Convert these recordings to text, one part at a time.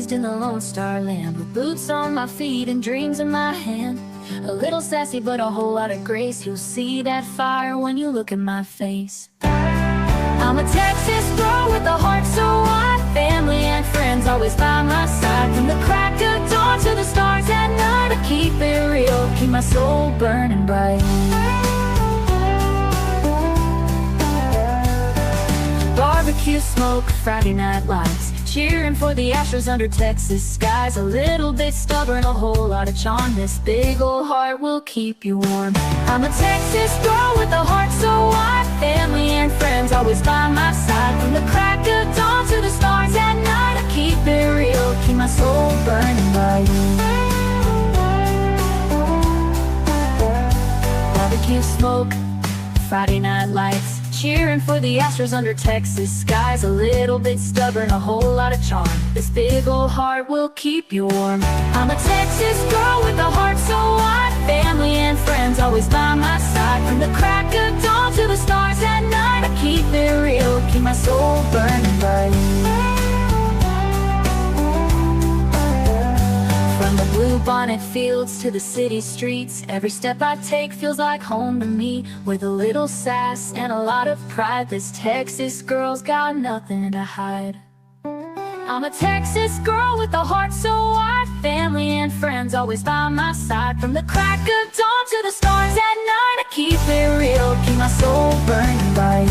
raised in the Lone Star land, with boots on my feet and dreams in my hand. A little sassy but a whole lot of grace. You'll see that fire when you look in my face. I'm a Texas girl with a heart so wide, family and friends always by my side. From the crack of dawn to the stars at night, I keep it real, keep my soul burning bright. Barbecue smoke, Friday night lights, cheering for the Astros under Texas skies. A little bit stubborn, a whole lot of charm. This big old heart will keep you warm. I'm a Texas girl with a heart so wide, family and friends always by my side. From the crack of dawn to the stars at night, I keep it real, keep my soul burning bright. Barbecue smoke, Friday night lights, cheering for the Astros under Texas skies. A little bit stubborn, a whole lot of charm. This big old heart will keep you warm. I'm a Texas girl with a heart so wide, family and friends always by my side. From the crack of dawn to the stars at night, I keep it real, keep my soul burning bright. From the blue bonnet fields to the city streets, every step I take feels like home to me. With a little sass and a lot of pride, this Texas girl's got nothing to hide. I'm a Texas girl with a heart so wide, family and friends always by my side. From the crack of dawn to the stars at night, I keep it real, keep my soul burning bright.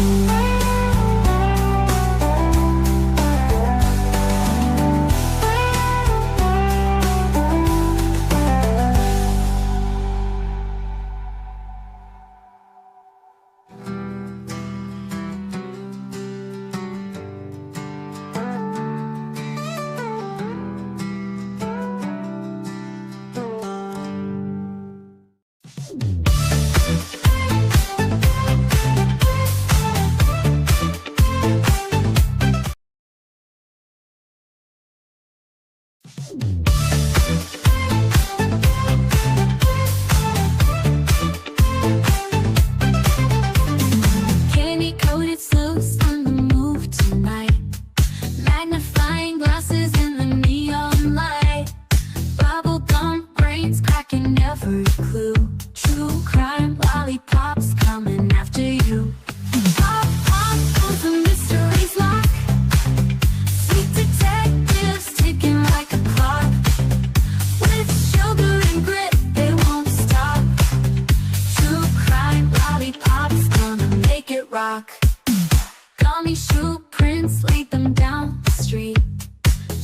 Gummy shoe prints, laid them down the street.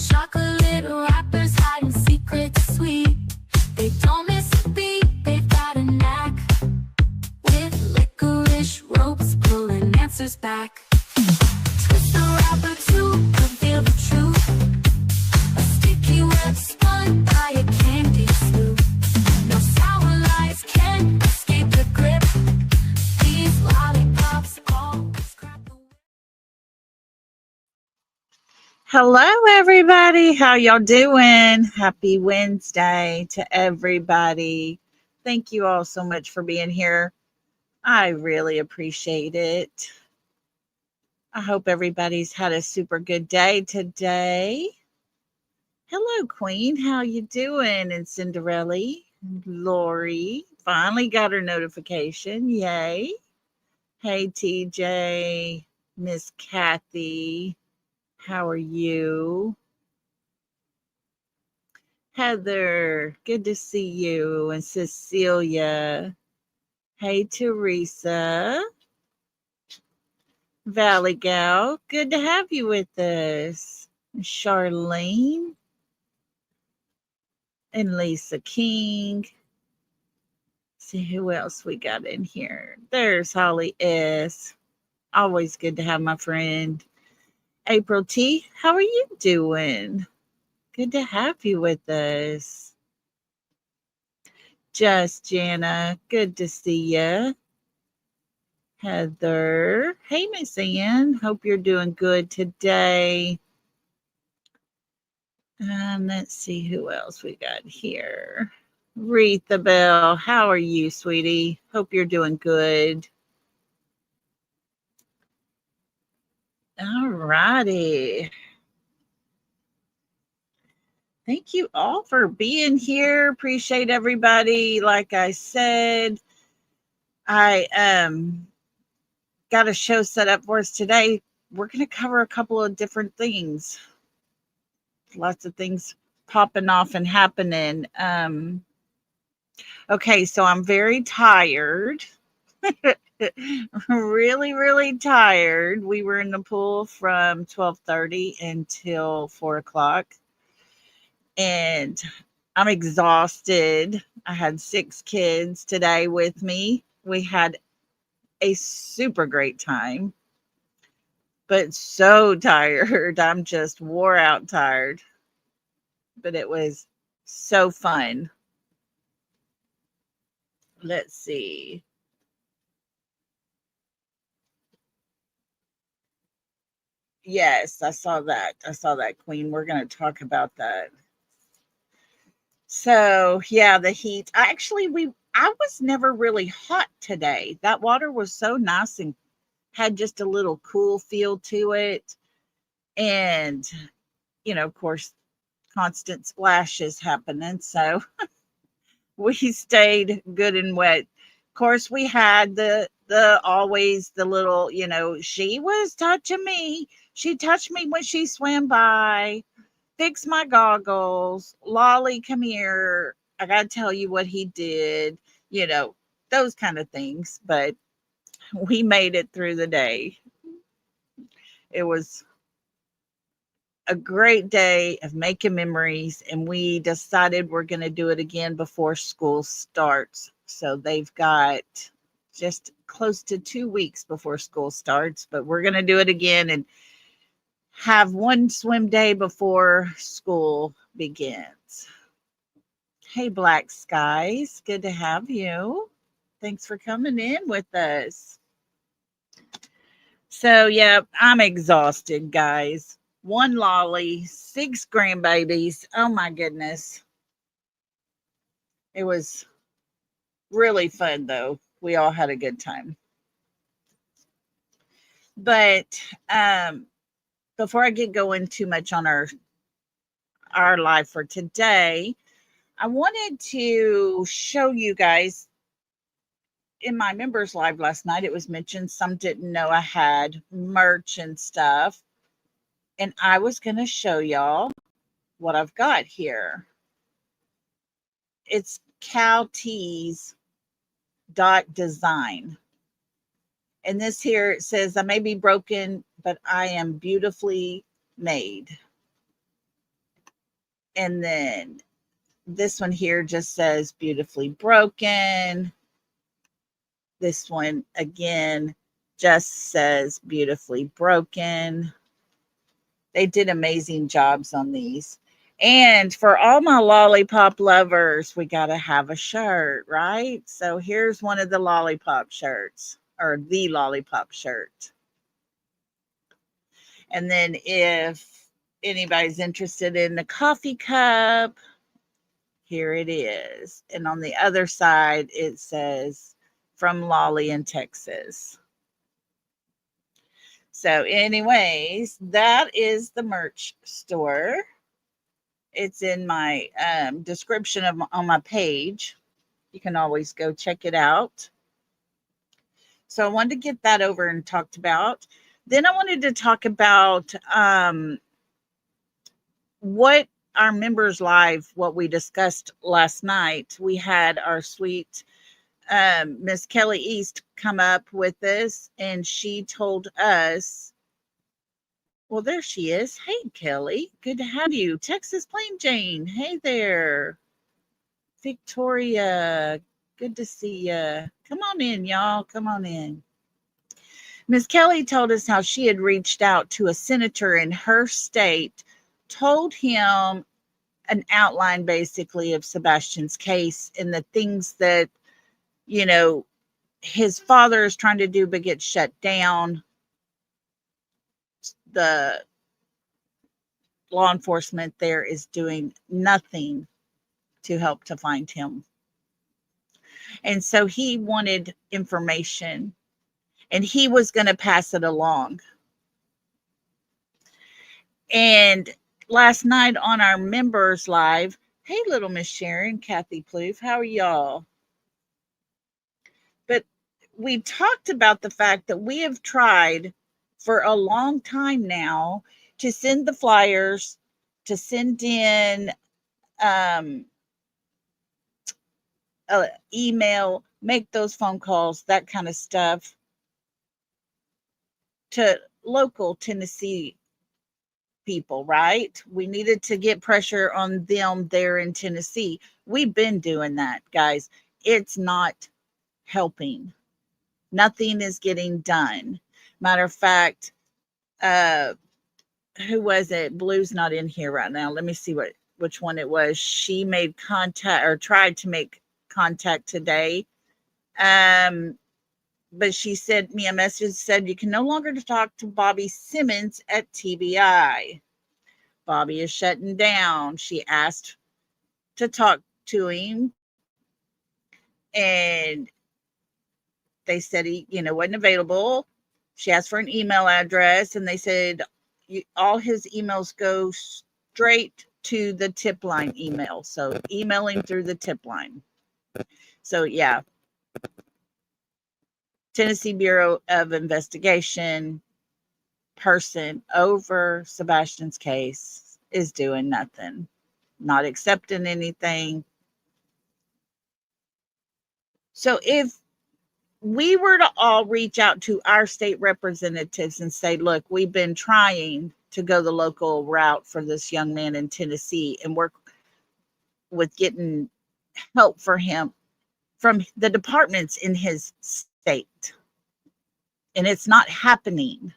Chocolate wrappers hiding secrets sweet. They don't miss a beat, they've got a knack. With licorice ropes pulling answers back. Twist the wrapper to reveal the truth. A sticky web spun by a candy sloop. No sour lies can escape the grip. These lollipops always crack the whip. Hello, everybody. How y'all doing? Happy Wednesday to everybody. Thank you all so much for being here. I really appreciate it. I hope everybody's had a super good day today. Hello, Queen. How you doing? And Cinderella, Lori finally got her notification. Yay. Hey, TJ, Miss Kathy. How are you? Heather, good to see you. And Cecilia. Hey, Teresa. Valley Gal, good to have you with us. Charlene. And Lisa King. See who else we got in here. There's Holly S. Always good to have my friend. April T, how are you doing? Good to have you with us. Just Jana, good to see you. Heather, hey Miss Ann, hope you're doing good today. Let's see who else we got here. Retha Bell, how are you, sweetie? Hope you're doing good. All righty. Thank you all for being here. Appreciate everybody. Like I said, I got a show set up for us today. We're going to cover a couple of different things. Lots of things popping off and happening. Okay, so I'm very tired. Really, really tired. We were in the pool from 12:30 until 4 o'clock, and I'm exhausted. I had 6 kids today with me. We had a super great time, but so tired. I'm just wore out tired, but it was so fun. Let's see. Yes, I saw that. I saw that, Queen. We're going to talk about that. So, yeah, the heat. I was never really hot today. That water was so nice and had just a little cool feel to it. And, of course, constant splashes happening. So we stayed good and wet. Of course, we had the always the little, she was touching me. She touched me when she swam by. Fix my goggles. Lolly, come here. I got to tell you what he did. You know, those kind of things. But we made it through the day. It was a great day of making memories, and we decided we're going to do it again before school starts. So they've got just close to 2 weeks before school starts, but we're going to do it again and have one swim day before school begins. Hey, Black Skies, good to have you. Thanks for coming in with us. So, yeah, I'm exhausted, guys. 1 lolly, 6 grandbabies. Oh my goodness. It was really fun though. We all had a good time. But before I get going too much on our live for today, I wanted to show you guys in my members live last night. It was mentioned some didn't know I had merch and stuff, and I was going to show y'all what I've got here. It's cowtees.design. And this here it says, I may be broken, but I am beautifully made. And then this one here just says beautifully broken. This one again just says beautifully broken. They did amazing jobs on these. And for all my lollipop lovers, we got to have a shirt, right? So here's one of the lollipop shirts, or the lollipop shirt. And then if anybody's interested in the coffee cup, here it is. And on the other side, it says from Lolly in Texas. So anyways, that is the merch store. It's in my description on my page. You can always go check it out. So I wanted to get that over and talked about. Then I wanted to talk about what our members live, what we discussed last night. We had our sweet Miss Kelly East come up with us, and she told us, well, there she is. Hey, Kelly, good to have you. Texas Plain Jane, hey there. Victoria, good to see you. Come on in, y'all. Come on in. Miss Kelly told us how she had reached out to a senator in her state, told him an outline basically of Sebastian's case and the things that, his father is trying to do but gets shut down. The law enforcement there is doing nothing to help to find him. And so he wanted information, and he was going to pass it along. And last night on our members live. Hey, little Miss Sharon, Kathy Plouffe, how are y'all? But we talked about the fact that we have tried for a long time now to send the flyers, to send in um, email, make those phone calls, that kind of stuff to local Tennessee people, right? We needed to get pressure on them there in Tennessee. We've been doing that, guys. It's not helping. Nothing is getting done. Matter of fact, uh, who was it? Blue's not in here right now. Let me see which one it was. She made contact or tried to make contact today. Um, but she sent me a message said you can no longer talk to Bobby Simmons at TBI. Bobby is shutting down. She asked to talk to him, and they said he, wasn't available. She asked for an email address, and they said all his emails go straight to the tip line email. So emailing through the tip line. So yeah, Tennessee Bureau of Investigation person over Sebastian's case is doing nothing, not accepting anything. So if we were to all reach out to our state representatives and say, look, we've been trying to go the local route for this young man in Tennessee and work with getting help for him from the departments in his state, and it's not happening.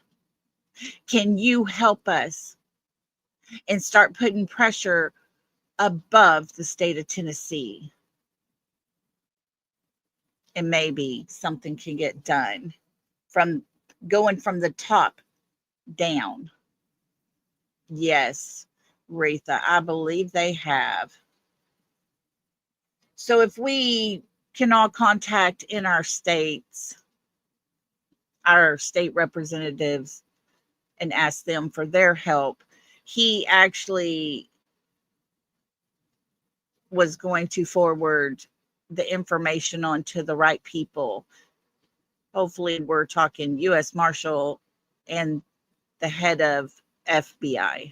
Can you help us and start putting pressure above the state of Tennessee? And maybe something can get done from going from the top down. Yes, Retha, I believe they have. So if we can all contact in our states, our state representatives, and ask them for their help, he actually was going to forward the information on to the right people. Hopefully, we're talking U.S. Marshal and the head of FBI,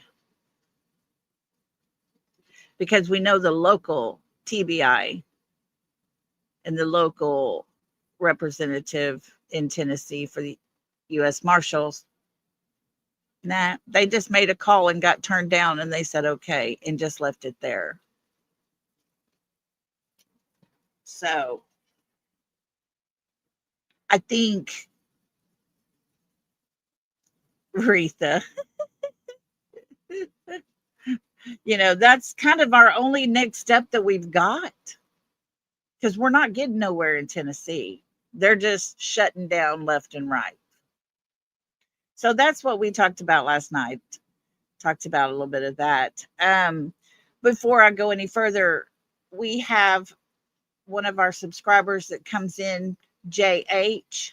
because we know the local TBI and the local representative in Tennessee for the U.S. Marshals. Nah, they just made a call and got turned down, and they said okay and just left it there. So I think, Retha, that's kind of our only next step that we've got, because we're not getting nowhere in Tennessee. They're just shutting down left and right. So that's what we talked about last night. Talked about a little bit of that. Before I go any further, we have one of our subscribers that comes in, JH,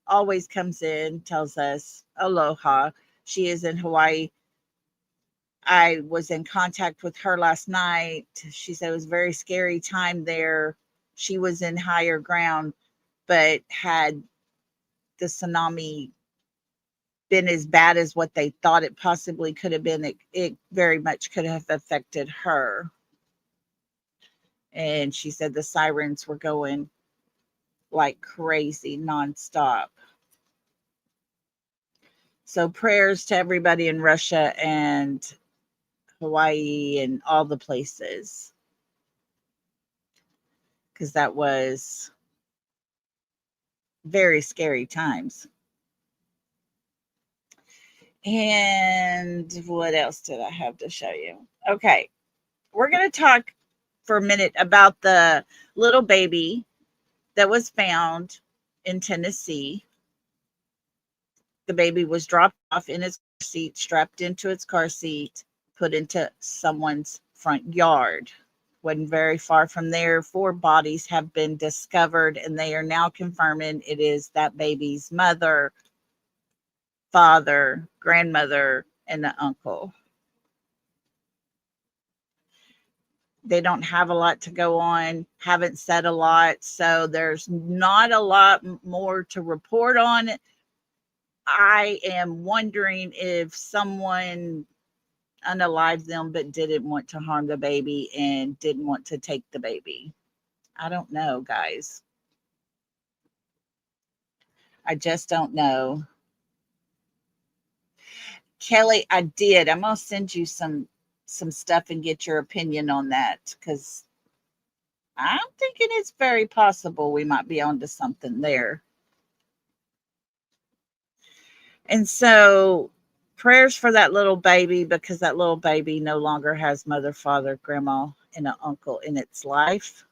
always comes in, tells us aloha. She is in Hawaii. I was in contact with her last night. She said it was a very scary time there. She was in higher ground, but had the tsunami been as bad as what they thought it possibly could have been, it very much could have affected her. And she said the sirens were going like crazy nonstop. So prayers to everybody in Russia and Hawaii and all the places, because that was very scary times. And what else did I have to show you? Okay, we're going to talk for a minute about the little baby that was found in Tennessee. The baby was dropped off in its car seat, strapped into its car seat, put into someone's front yard. Wasn't very far from there, 4 bodies have been discovered, and they are now confirming it is that baby's mother, father, grandmother, and the uncle. They don't have a lot to go on, haven't said a lot. So there's not a lot more to report on. I am wondering if someone unalived them but didn't want to harm the baby and didn't want to take the baby. I don't know, guys. I just don't know. Kelly, I did. I'm gonna send you some stuff and get your opinion on that because I'm thinking it's very possible we might be onto something there. And so prayers for that little baby because that little baby no longer has mother, father, grandma, and an uncle in its life.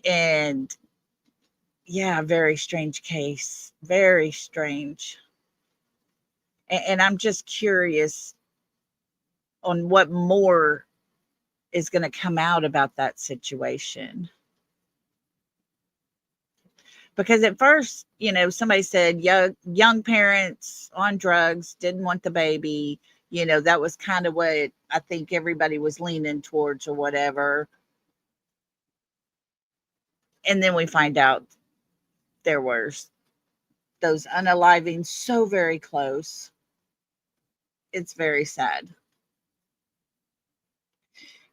And yeah, very strange case. Very strange. And I'm just curious on what more is going to come out about that situation. Because at first, somebody said young parents on drugs didn't want the baby. That was kind of what I think everybody was leaning towards or whatever. And then we find out there was those unaliving so very close. It's very sad.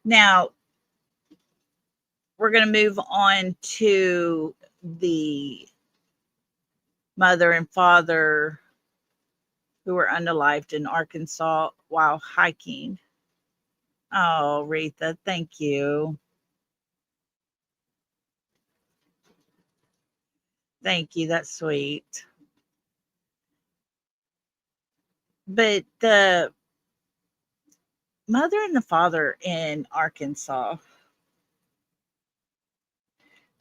Now, we're going to move on to the mother and father who were unalived in Arkansas while hiking. Oh, Retha, thank you. Thank you. That's sweet. But the mother and the father in Arkansas,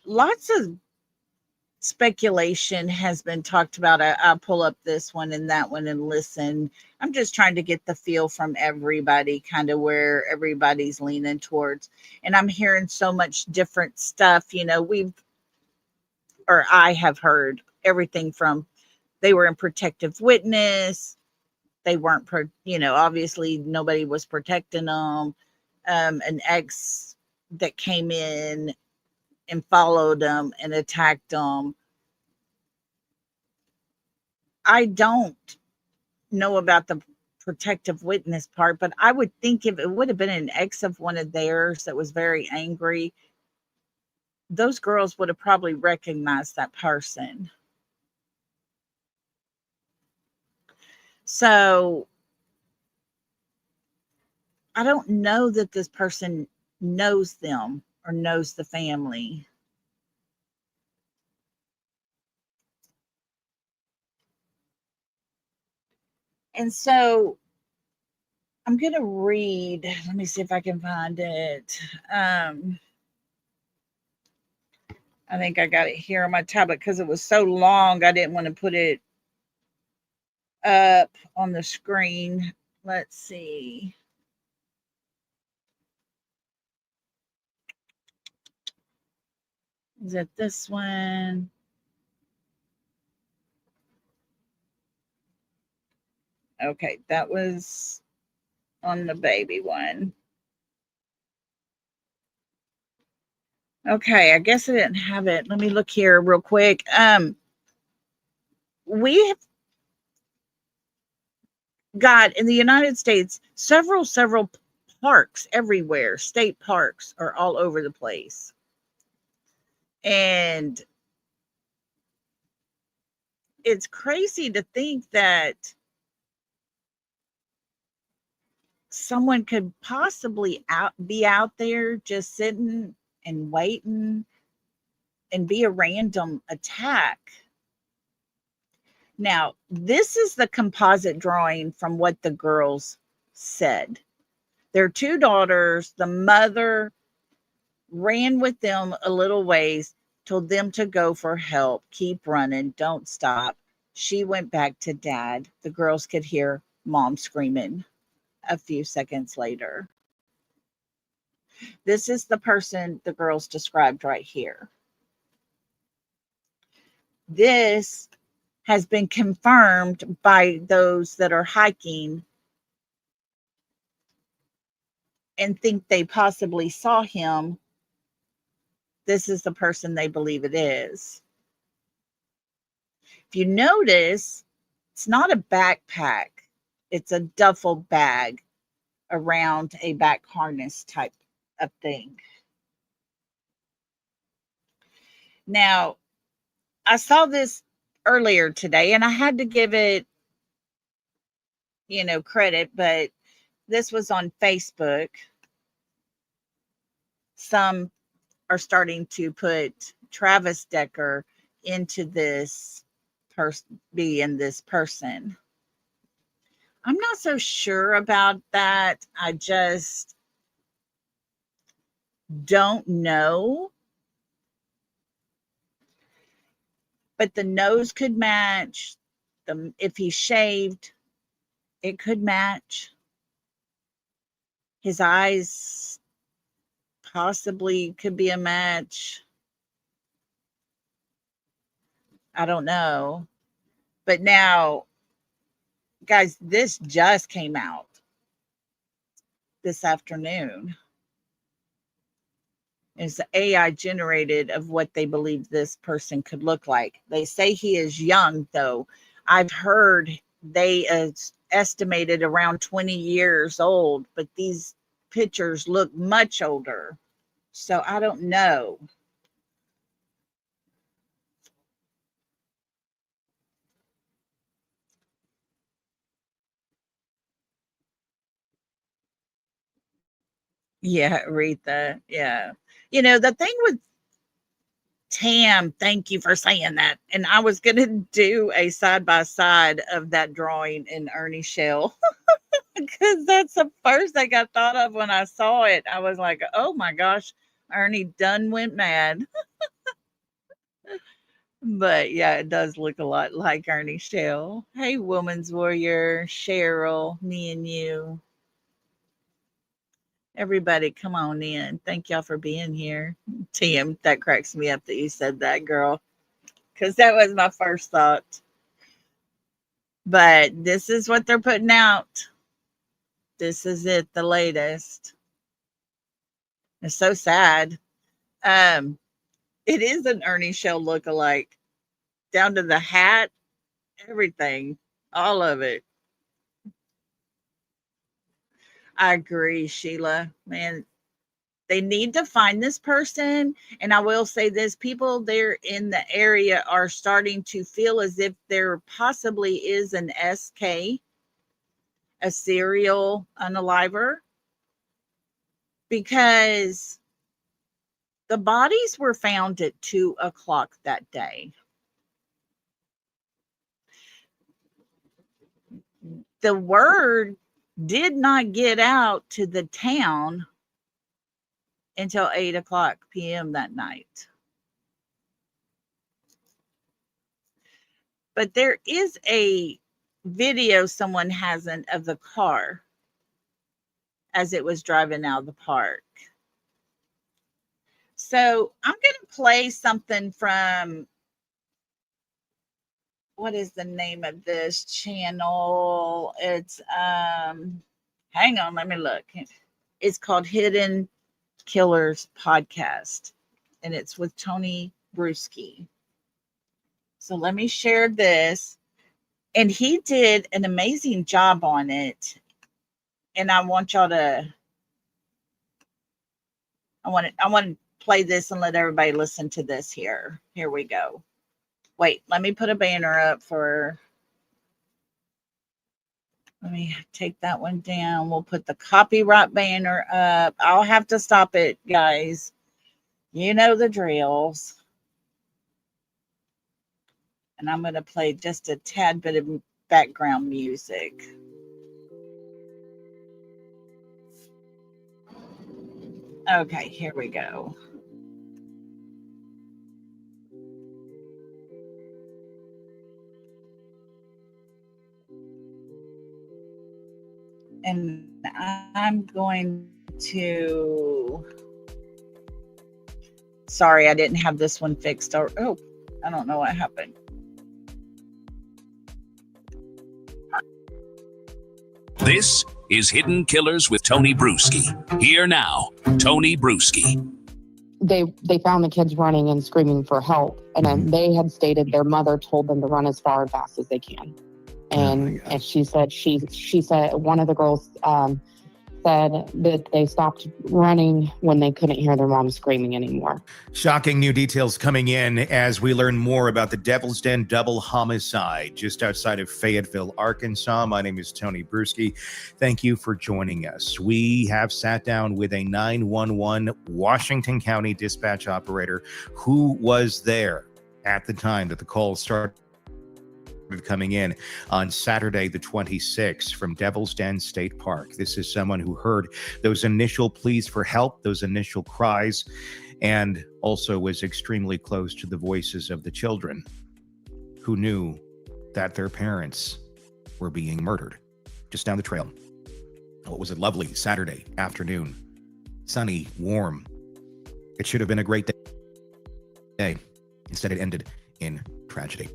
lots of speculation has been talked about. I'll pull up this one and that one and listen. I'm just trying to get the feel from everybody, kind of where everybody's leaning towards. And I'm hearing so much different stuff. I have heard everything from they were in protective witness. They weren't, obviously nobody was protecting them. An ex that came in and followed them and attacked them. I don't know about the protective witness part, but I would think if it would have been an ex of one of theirs that was very angry, those girls would have probably recognized that person. So I don't know that this person knows them or knows the family. And so I'm going to read, let me see if I can find it. I think I got it here on my tablet because it was so long. I didn't want to put it up on the screen. Let's see. Is it this one? Okay, that was on the baby one. Okay, I guess I didn't have it. Let me look here real quick. We have got in the United States several parks everywhere. State parks are all over the place. And it's crazy to think that someone could possibly be out there just sitting and waiting and be a random attack. Now, this is the composite drawing from what the girls said. Their two daughters, the mother ran with them a little ways, told them to go for help, keep running, don't stop. She went back to dad. The girls could hear mom screaming a few seconds later. This is the person the girls described right here. This has been confirmed by those that are hiking and think they possibly saw him, this is the person they believe it is. If you notice, it's not a backpack, it's a duffel bag around a back harness type of thing. Now, I saw this earlier today and I had to give it, credit, but this was on Facebook. Some are starting to put Travis Decker into this being this person. I'm not so sure about that. I just don't know. But the nose could match. If he shaved, it could match. His eyes possibly could be a match. I don't know. But now, guys, this just came out this afternoon. It's AI generated of what they believe this person could look like. They say he is young, though. I've heard they estimated around 20 years old, but these pictures look much older. So I don't know. Yeah, Aretha. Yeah. The thing with Tam, thank you for saying that. And I was going to do a side by side of that drawing in Ernie Shell because that's the first thing I thought of when I saw it. I was like, oh my gosh, Ernie done went mad. But yeah, it does look a lot like Ernie Shell. Hey, Woman's Warrior, Cheryl, me and you. Everybody, come on in. Thank y'all for being here. Tim, that cracks me up that you said that, girl, because that was my first thought. But this is what they're putting out. This is it, the latest. It's so sad. Um, it is an Ernie Shell look-alike, down to the hat, everything, all of it. I agree, Sheila. Man, they need to find this person. And I will say this, people there in the area are starting to feel as if there possibly is an SK, a serial unaliver, because the bodies were found at 2:00 that day. The word did not get out to the town until 8:00 p.m. that night. But there is a video someone hasn't of the car as it was driving out of the park. So I'm going to play something from, what is the name of this channel? It's hang on, let me look. It's called Hidden Killers Podcast, and it's with Tony Bruiski. So let me share this. And he did an amazing job on it. And I want y'all to, I want to play this and let everybody listen to this here. Here we go. Wait, let me put a banner up for, let me take that one down. We'll put the copyright banner up. I'll have to stop it, guys. You know the drills. And I'm going to play just a tad bit of background music. Okay, here we go. And I'm going to, sorry, I didn't have this one fixed. Oh, I don't know what happened. This is Hidden Killers with Tony Bruiski. Here now, Tony Bruiski. They found the kids running and screaming for help, and then they had stated their mother told them to run as far and fast as they can. And she said one of the girls said that they stopped running when they couldn't hear their mom screaming anymore. Shocking new details coming in as we learn more about the Devil's Den double homicide just outside of Fayetteville, Arkansas. My name is Tony Bruiski. Thank you for joining us. We have sat down with a 911 Washington County dispatch operator who was there at the time that the call started coming in on Saturday the 26th from Devil's Den State Park. This is someone who heard those initial pleas for help, those initial cries, and also was extremely close to the voices of the children who knew that their parents were being murdered just down the trail. Oh, it was a lovely Saturday afternoon, sunny, warm. It should have been a great day. Instead, it ended in tragedy.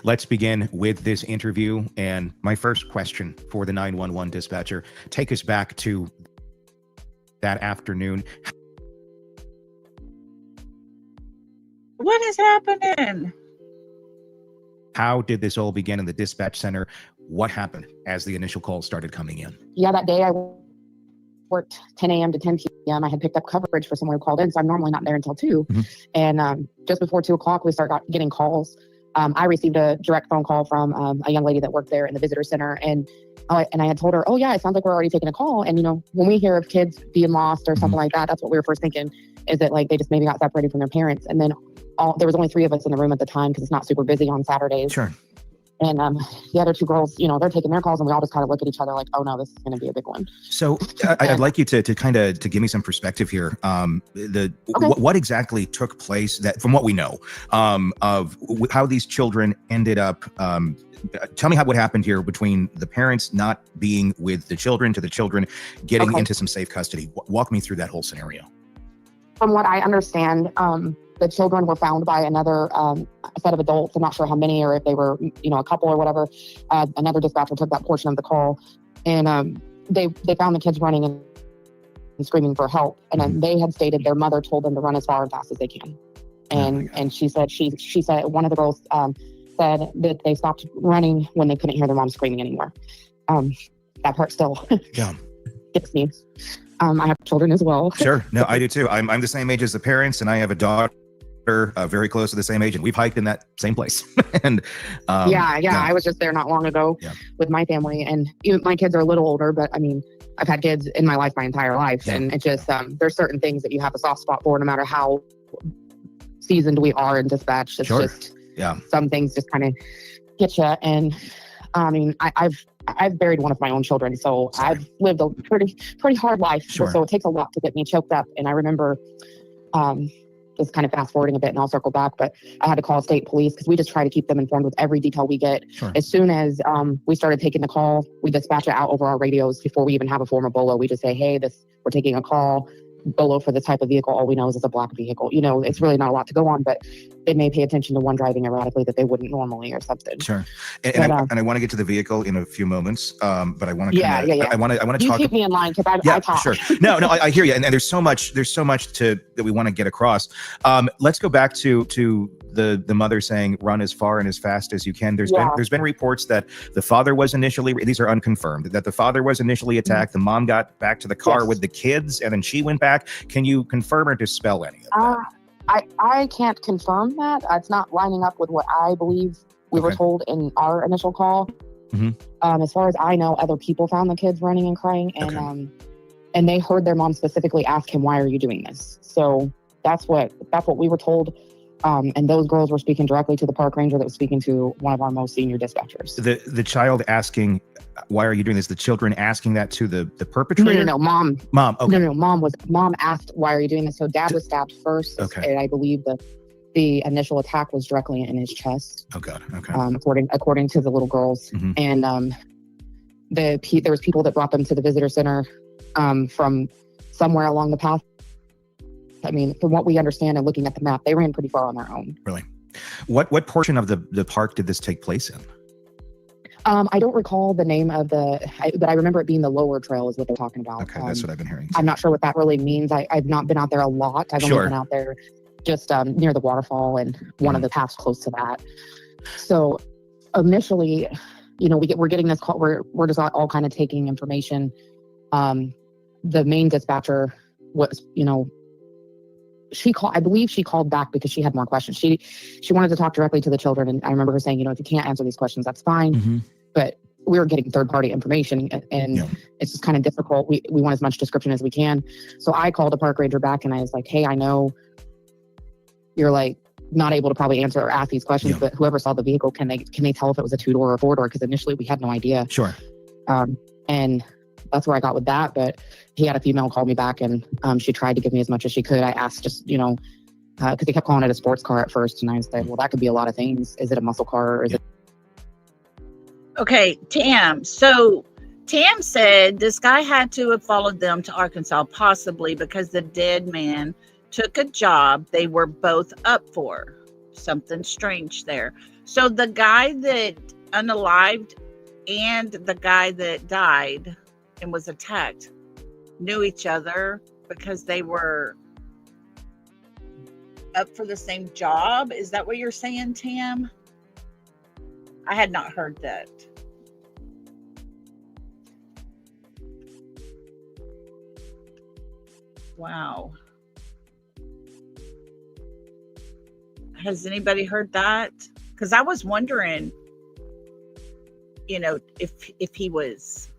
Let's begin with this interview. And my first question for the 911 dispatcher, take us back to that afternoon. What is happening? How did this all begin in the dispatch center? What happened as the initial calls started coming in? Yeah, that day I worked 10 a.m. to 10 p.m. I had picked up coverage for someone who called in, so I'm normally not there until 2. And just before 2 o'clock, we started getting calls. I received a direct phone call from a young lady that worked there in the visitor center. And I had told her, oh, yeah, it sounds like we're already taking a call. And, you know, when we hear of kids being lost or something like that, that's what we were first thinking, is that, like, they just maybe got separated from their parents. And then there was only 3 of us in the room at the time because it's not super busy on Saturdays. Sure. And the other 2 girls, you know, they're taking their calls, and we all just kind of look at each other like, oh, no, this is going to be a big one. So I'd like you to kind of give me some perspective here. What exactly took place, that from what we know of how these children ended up. Tell me what happened here between the parents not being with the children to the children getting into some safe custody. Walk me through that whole scenario. From what I understand, the children were found by another set of adults. I'm not sure how many, or if they were, you know, a couple or whatever. Another dispatcher took that portion of the call, and they found the kids running and screaming for help. And then they had stated their mother told them to run as far and fast as they can. And she said one of the girls said that they stopped running when they couldn't hear their mom screaming anymore. That part still gets me. I have children as well. Sure. No, I do too. I'm the same age as the parents, and I have a daughter very close to the same age, and we've hiked in that same place. And I was just there not long ago with my family, and even my kids are a little older, but I mean, I've had kids in my life my entire life, and it just there's certain things that you have a soft spot for, no matter how seasoned we are in dispatch. It's just some things just kind of get you. And I mean, I've buried one of my own children, so I've lived a pretty hard life. So it takes a lot to get me choked up. And I remember, just kind of fast forwarding a bit, and I'll circle back, but I had to call state police because we just try to keep them informed with every detail we get. As soon as we started taking the call, we dispatch it out over our radios before we even have a form of BOLO. We just say, hey, we're taking a call. BOLO for the type of vehicle, all we know is it's a black vehicle. You know, it's really not a lot to go on, but they may pay attention to one driving erratically that they wouldn't normally or something. Sure. And I want to get to the vehicle in a few moments, but I want to I want to talk. You keep me in line because I talk. Sure. No, I hear you. And there's so much that we want to get across. Let's go back to the mother saying run as far and as fast as you can. There's been reports that the father was initially, these are unconfirmed, that the father was initially attacked. The mom got back to the car with the kids, and then she went back. Can you confirm or dispel any of that? I can't confirm that. It's not lining up with what I believe we were told in our initial call. As far as I know, other people found the kids running and crying, and they heard their mom specifically ask him, "Why are you doing this?" So that's what we were told. And those girls were speaking directly to the park ranger that was speaking to one of our most senior dispatchers. The child asking, "Why are you doing this?" The children asking that to the perpetrator? No, mom. Mom, okay. No, mom asked, "Why are you doing this?" So dad was stabbed first. Okay. And I believe the initial attack was directly in his chest. Oh God. Okay. According to the little girls. And there was people that brought them to the visitor center from somewhere along the path. I mean, from what we understand and looking at the map, they ran pretty far on their own. Really? What portion of the park did this take place in? I don't recall the name of but I remember it being the lower trail is what they're talking about. Okay, that's what I've been hearing. I'm not sure what that really means. I've not been out there a lot. I've Sure. only been out there just near the waterfall and one of the paths close to that. So initially, we're getting this call. We're just all kind of taking information. The main dispatcher was, I believe she called back because she had more questions. She wanted to talk directly to the children. And I remember her saying, if you can't answer these questions, that's fine. Mm-hmm. But we were getting third-party information and it's just kind of difficult. We want as much description as we can. So I called a park ranger back and I was like, hey, I know you're like not able to probably answer or ask these questions, but whoever saw the vehicle, can they tell if it was a 2-door or a 4-door? Because initially we had no idea. Sure. And that's where I got with that. But he had a female call me back and she tried to give me as much as she could. I asked just, because he kept calling it a sports car at first. And I said, well, that could be a lot of things. Is it a muscle car or is it? Okay, Tam. So Tam said this guy had to have followed them to Arkansas, possibly because the dead man took a job they were both up for. Something strange there. So the guy that unalived and the guy that died and was attacked knew each other because they were up for the same job. Is that what you're saying, Tam? I had not heard that. Wow. Has anybody heard that? Because I was wondering, if he was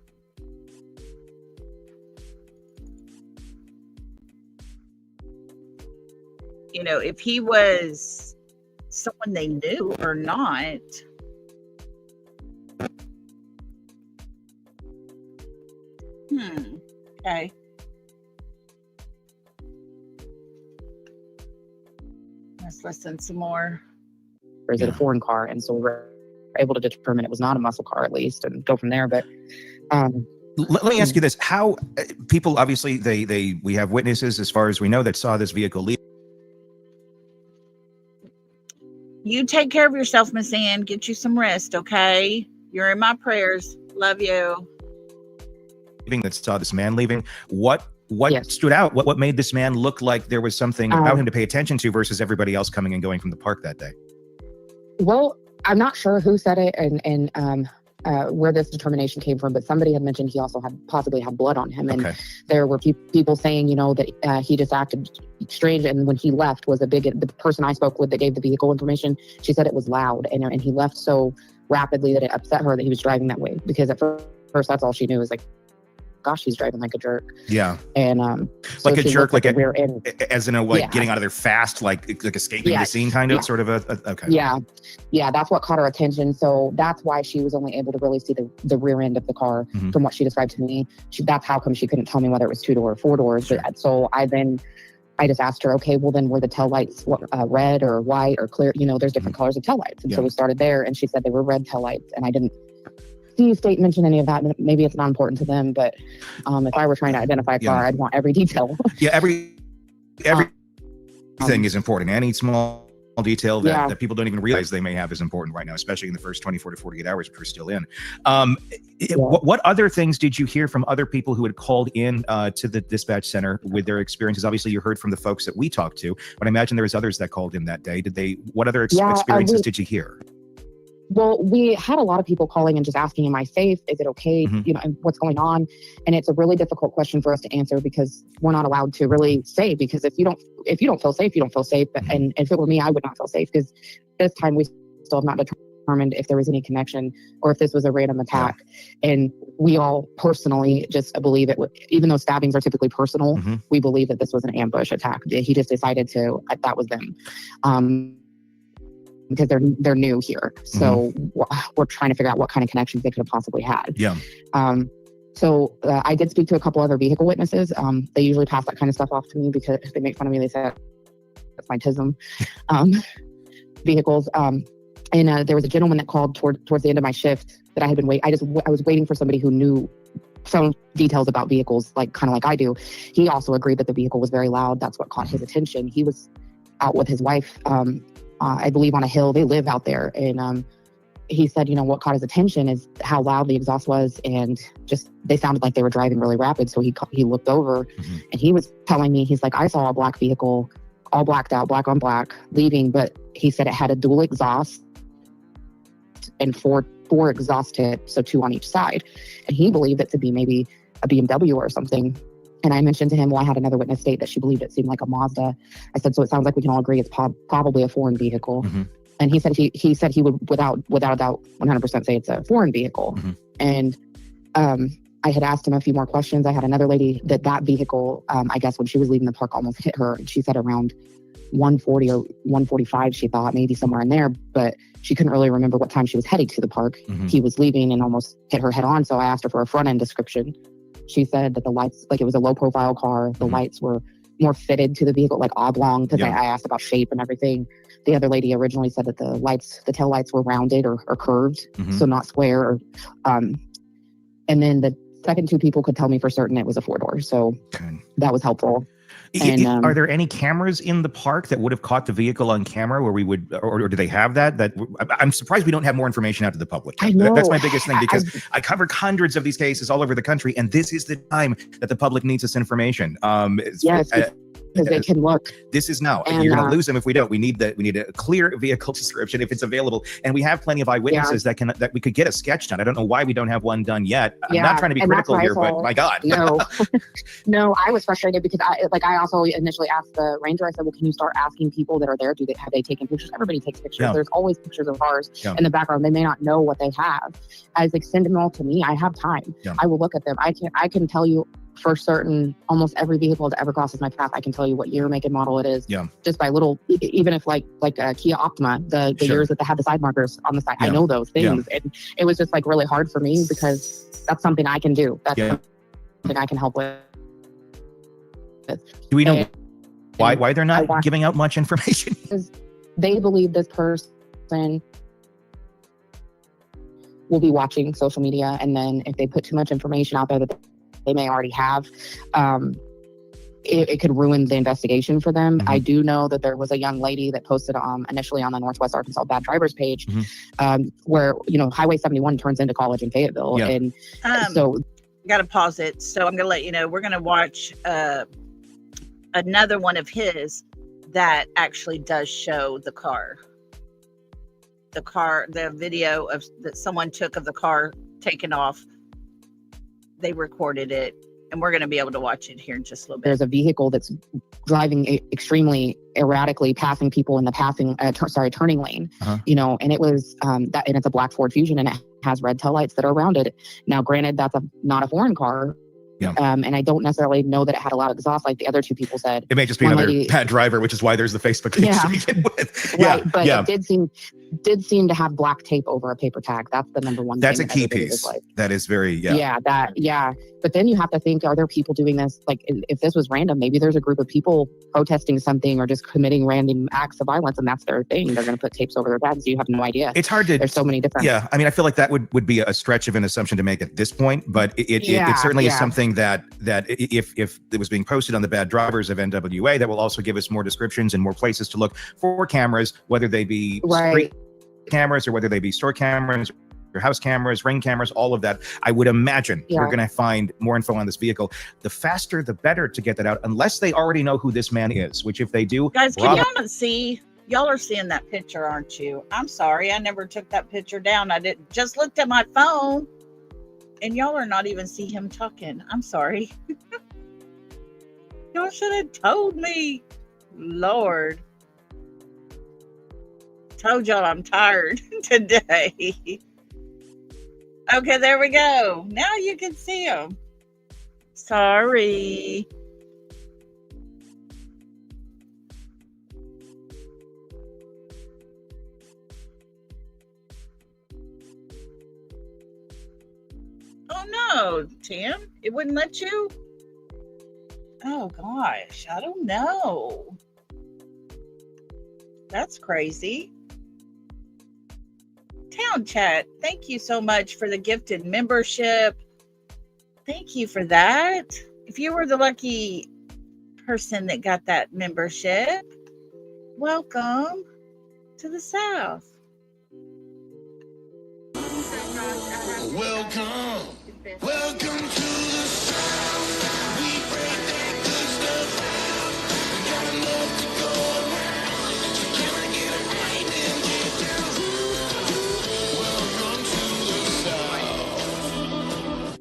if he was someone they knew or not. Okay. Let's listen some more. Or is it a foreign car? And so we were able to determine it was not a muscle car, at least, and go from there. But let me ask you this: how people obviously we have witnesses, as far as we know, that saw this vehicle leave. You take care of yourself, Miss Ann. Get you some rest, okay? You're in my prayers. Love you. That saw this man leaving. What stood out? What made this man look like there was something about him to pay attention to versus everybody else coming and going from the park that day? Well, I'm not sure who said it and where this determination came from, but somebody had mentioned he also possibly had blood on him. And there were people saying, that he just acted strange. And when he left the person I spoke with that gave the vehicle information, she said it was loud and he left so rapidly that it upset her that he was driving that way. Because at first that's all she knew was like, gosh, he's driving like a jerk. Yeah. And like a jerk, like rear end. As in getting out of there fast, like escaping the scene kind of sort of okay. Yeah, that's what caught her attention. So that's why she was only able to really see the rear end of the car from what she described to me. That's how come she couldn't tell me whether it was 2-door or 4 doors. Sure. So I just asked her, okay, well then were the tail lights red or white or clear? There's different colors of tail lights. And so we started there and she said they were red tail lights and I didn't see state mention any of that. Maybe it's not important to them, but if I were trying to identify a car, I'd want every detail. Everything is important. Any small detail that people don't even realize they may have is important right now, especially in the first 24 to 48 hours, which we're still in. What other things did you hear from other people who had called in to the dispatch center with their experiences? Obviously, you heard from the folks that we talked to, but I imagine there was others that called in that day. What other experiences did you hear? Well, we had a lot of people calling and just asking, am I safe? Is it okay? And what's going on? And it's a really difficult question for us to answer because we're not allowed to really say, because if you don't feel safe, you don't feel safe. And if it were me, I would not feel safe because this time we still have not determined if there was any connection or if this was a random attack. And we all personally just believe it, even though stabbings are typically personal, we believe that this was an ambush attack. He just decided that was them. Because they're new here. So we're trying to figure out what kind of connections they could have possibly had. Yeah. So I did speak to a couple other vehicle witnesses. They usually pass that kind of stuff off to me because they make fun of me. They say that's my tism. Vehicles. And there was a gentleman that called towards the end of my shift that I had been waiting. I was waiting for somebody who knew some details about vehicles, kind of like I do. He also agreed that the vehicle was very loud. That's what caught his attention. He was out with his wife, I believe on a hill. They live out there. And he said, you know, what caught his attention is how loud the exhaust was, and just they sounded like they were driving really rapid. So he looked over, and he was telling me, he's like, I saw a black vehicle, all blacked out, black on black, leaving, but he said it had a dual exhaust and four exhaust tips, so 2 on each side. And he believed it to be maybe a BMW or something. And I mentioned to him, well, I had another witness state that she believed it seemed like a Mazda. I said, so it sounds like we can all agree it's probably a foreign vehicle. And he said he would without a doubt 100% say it's a foreign vehicle. And I had asked him a few more questions. I had another lady that vehicle, I guess when she was leaving the park, almost hit her. And she said around 140 or 145, she thought, maybe somewhere in there, but she couldn't really remember what time she was heading to the park. He was leaving and almost hit her head on. So I asked her for a front end description. She said that the lights, like it was a low profile car. The lights were more fitted to the vehicle, like oblong, because I asked about shape and everything. The other lady originally said that the tail lights were rounded or curved, so not square. And then the second 2 people could tell me for certain it was a 4-door. So that was helpful. And, are there any cameras in the park that would have caught the vehicle on camera where we would, or do they have that? I'm surprised we don't have more information out to the public. I know. That's my biggest thing, because I covered hundreds of these cases all over the country, and this is the time that the public needs this information. Yes. Because they can look. This is now. And you're going to lose them if we don't. We need a clear vehicle description if it's available, and we have plenty of eyewitnesses that we could get a sketch done. I don't know why we don't have one done yet. I'm not trying to be critical here, but my God. No, I was frustrated because I also initially asked the ranger. I said, well, can you start asking people that are there? Have they taken pictures? Everybody takes pictures. There's always pictures of cars in the background. They may not know what they have. I was like, send them all to me. I have time. I will look at them. I can tell you for certain, almost every vehicle that ever crosses my path, I can tell you what year, make, and model it is. Just by little, even if like Kia Optima, the years that they had the side markers on the side, I know those things. And it was just like really hard for me because that's something I can do. That's something I can help with. Do we know why they're not giving out much information? They believe this person will be watching social media, and then if they put too much information out there that they may already have, it could ruin the investigation for them. I do know that there was a young lady that posted initially on the Northwest Arkansas Bad Drivers page, where, you know, Highway 71 turns into college in Fayetteville. And so got to pause it. So I'm going to let you know, we're going to watch another one of his that actually does show the car, the video of that someone took of the car taken off. They recorded it, and we're going to be able to watch it here in just a little bit. There's a vehicle that's driving extremely erratically, passing people in the turning lane. You know, and it was and it's a black Ford Fusion, and it has red taillights that are rounded. Now, granted, that's not a foreign car. And I don't necessarily know that it had a loud exhaust like the other 2 people said. It may just be another bad driver, which is why there's the Facebook page to begin with. Right, but it did seem to have black tape over a paper tag. That's the number one. That's a key piece. That is very But then you have to think, are there people doing this? Like, if this was random, maybe there's a group of people protesting something or just committing random acts of violence, and that's their thing. They're going to put tapes over their tags. So you have no idea. It's hard to. There's so many different. Yeah, I mean, I feel like that would be a stretch of an assumption to make at this point, but it certainly is something that if it was being posted on the Bad Drivers of NWA, that will also give us more descriptions and more places to look for cameras, whether they be street cameras or whether they be store cameras, your house cameras, ring cameras, all of that. I would imagine we're going to find more info on this vehicle. The faster, the better to get that out, unless they already know who this man is, which if they do. Guys, can y'all not see? Y'all are seeing that picture, aren't you? I'm sorry. I never took that picture down. I just looked at my phone, and y'all are not even see him talking. I'm sorry. Y'all should have told me. Lord. Told y'all I'm tired today. Okay, there we go. Now you can see him. Sorry. Oh no, Tim, it wouldn't let you? Oh gosh, I don't know. That's crazy. Town Chat, thank you so much for the gifted membership. Thank you for that. If you were the lucky person that got that membership, welcome to the South. Welcome, welcome to the South. We break that good stuff out. We got enough to go around. So can I get a right and get down? Welcome to the South.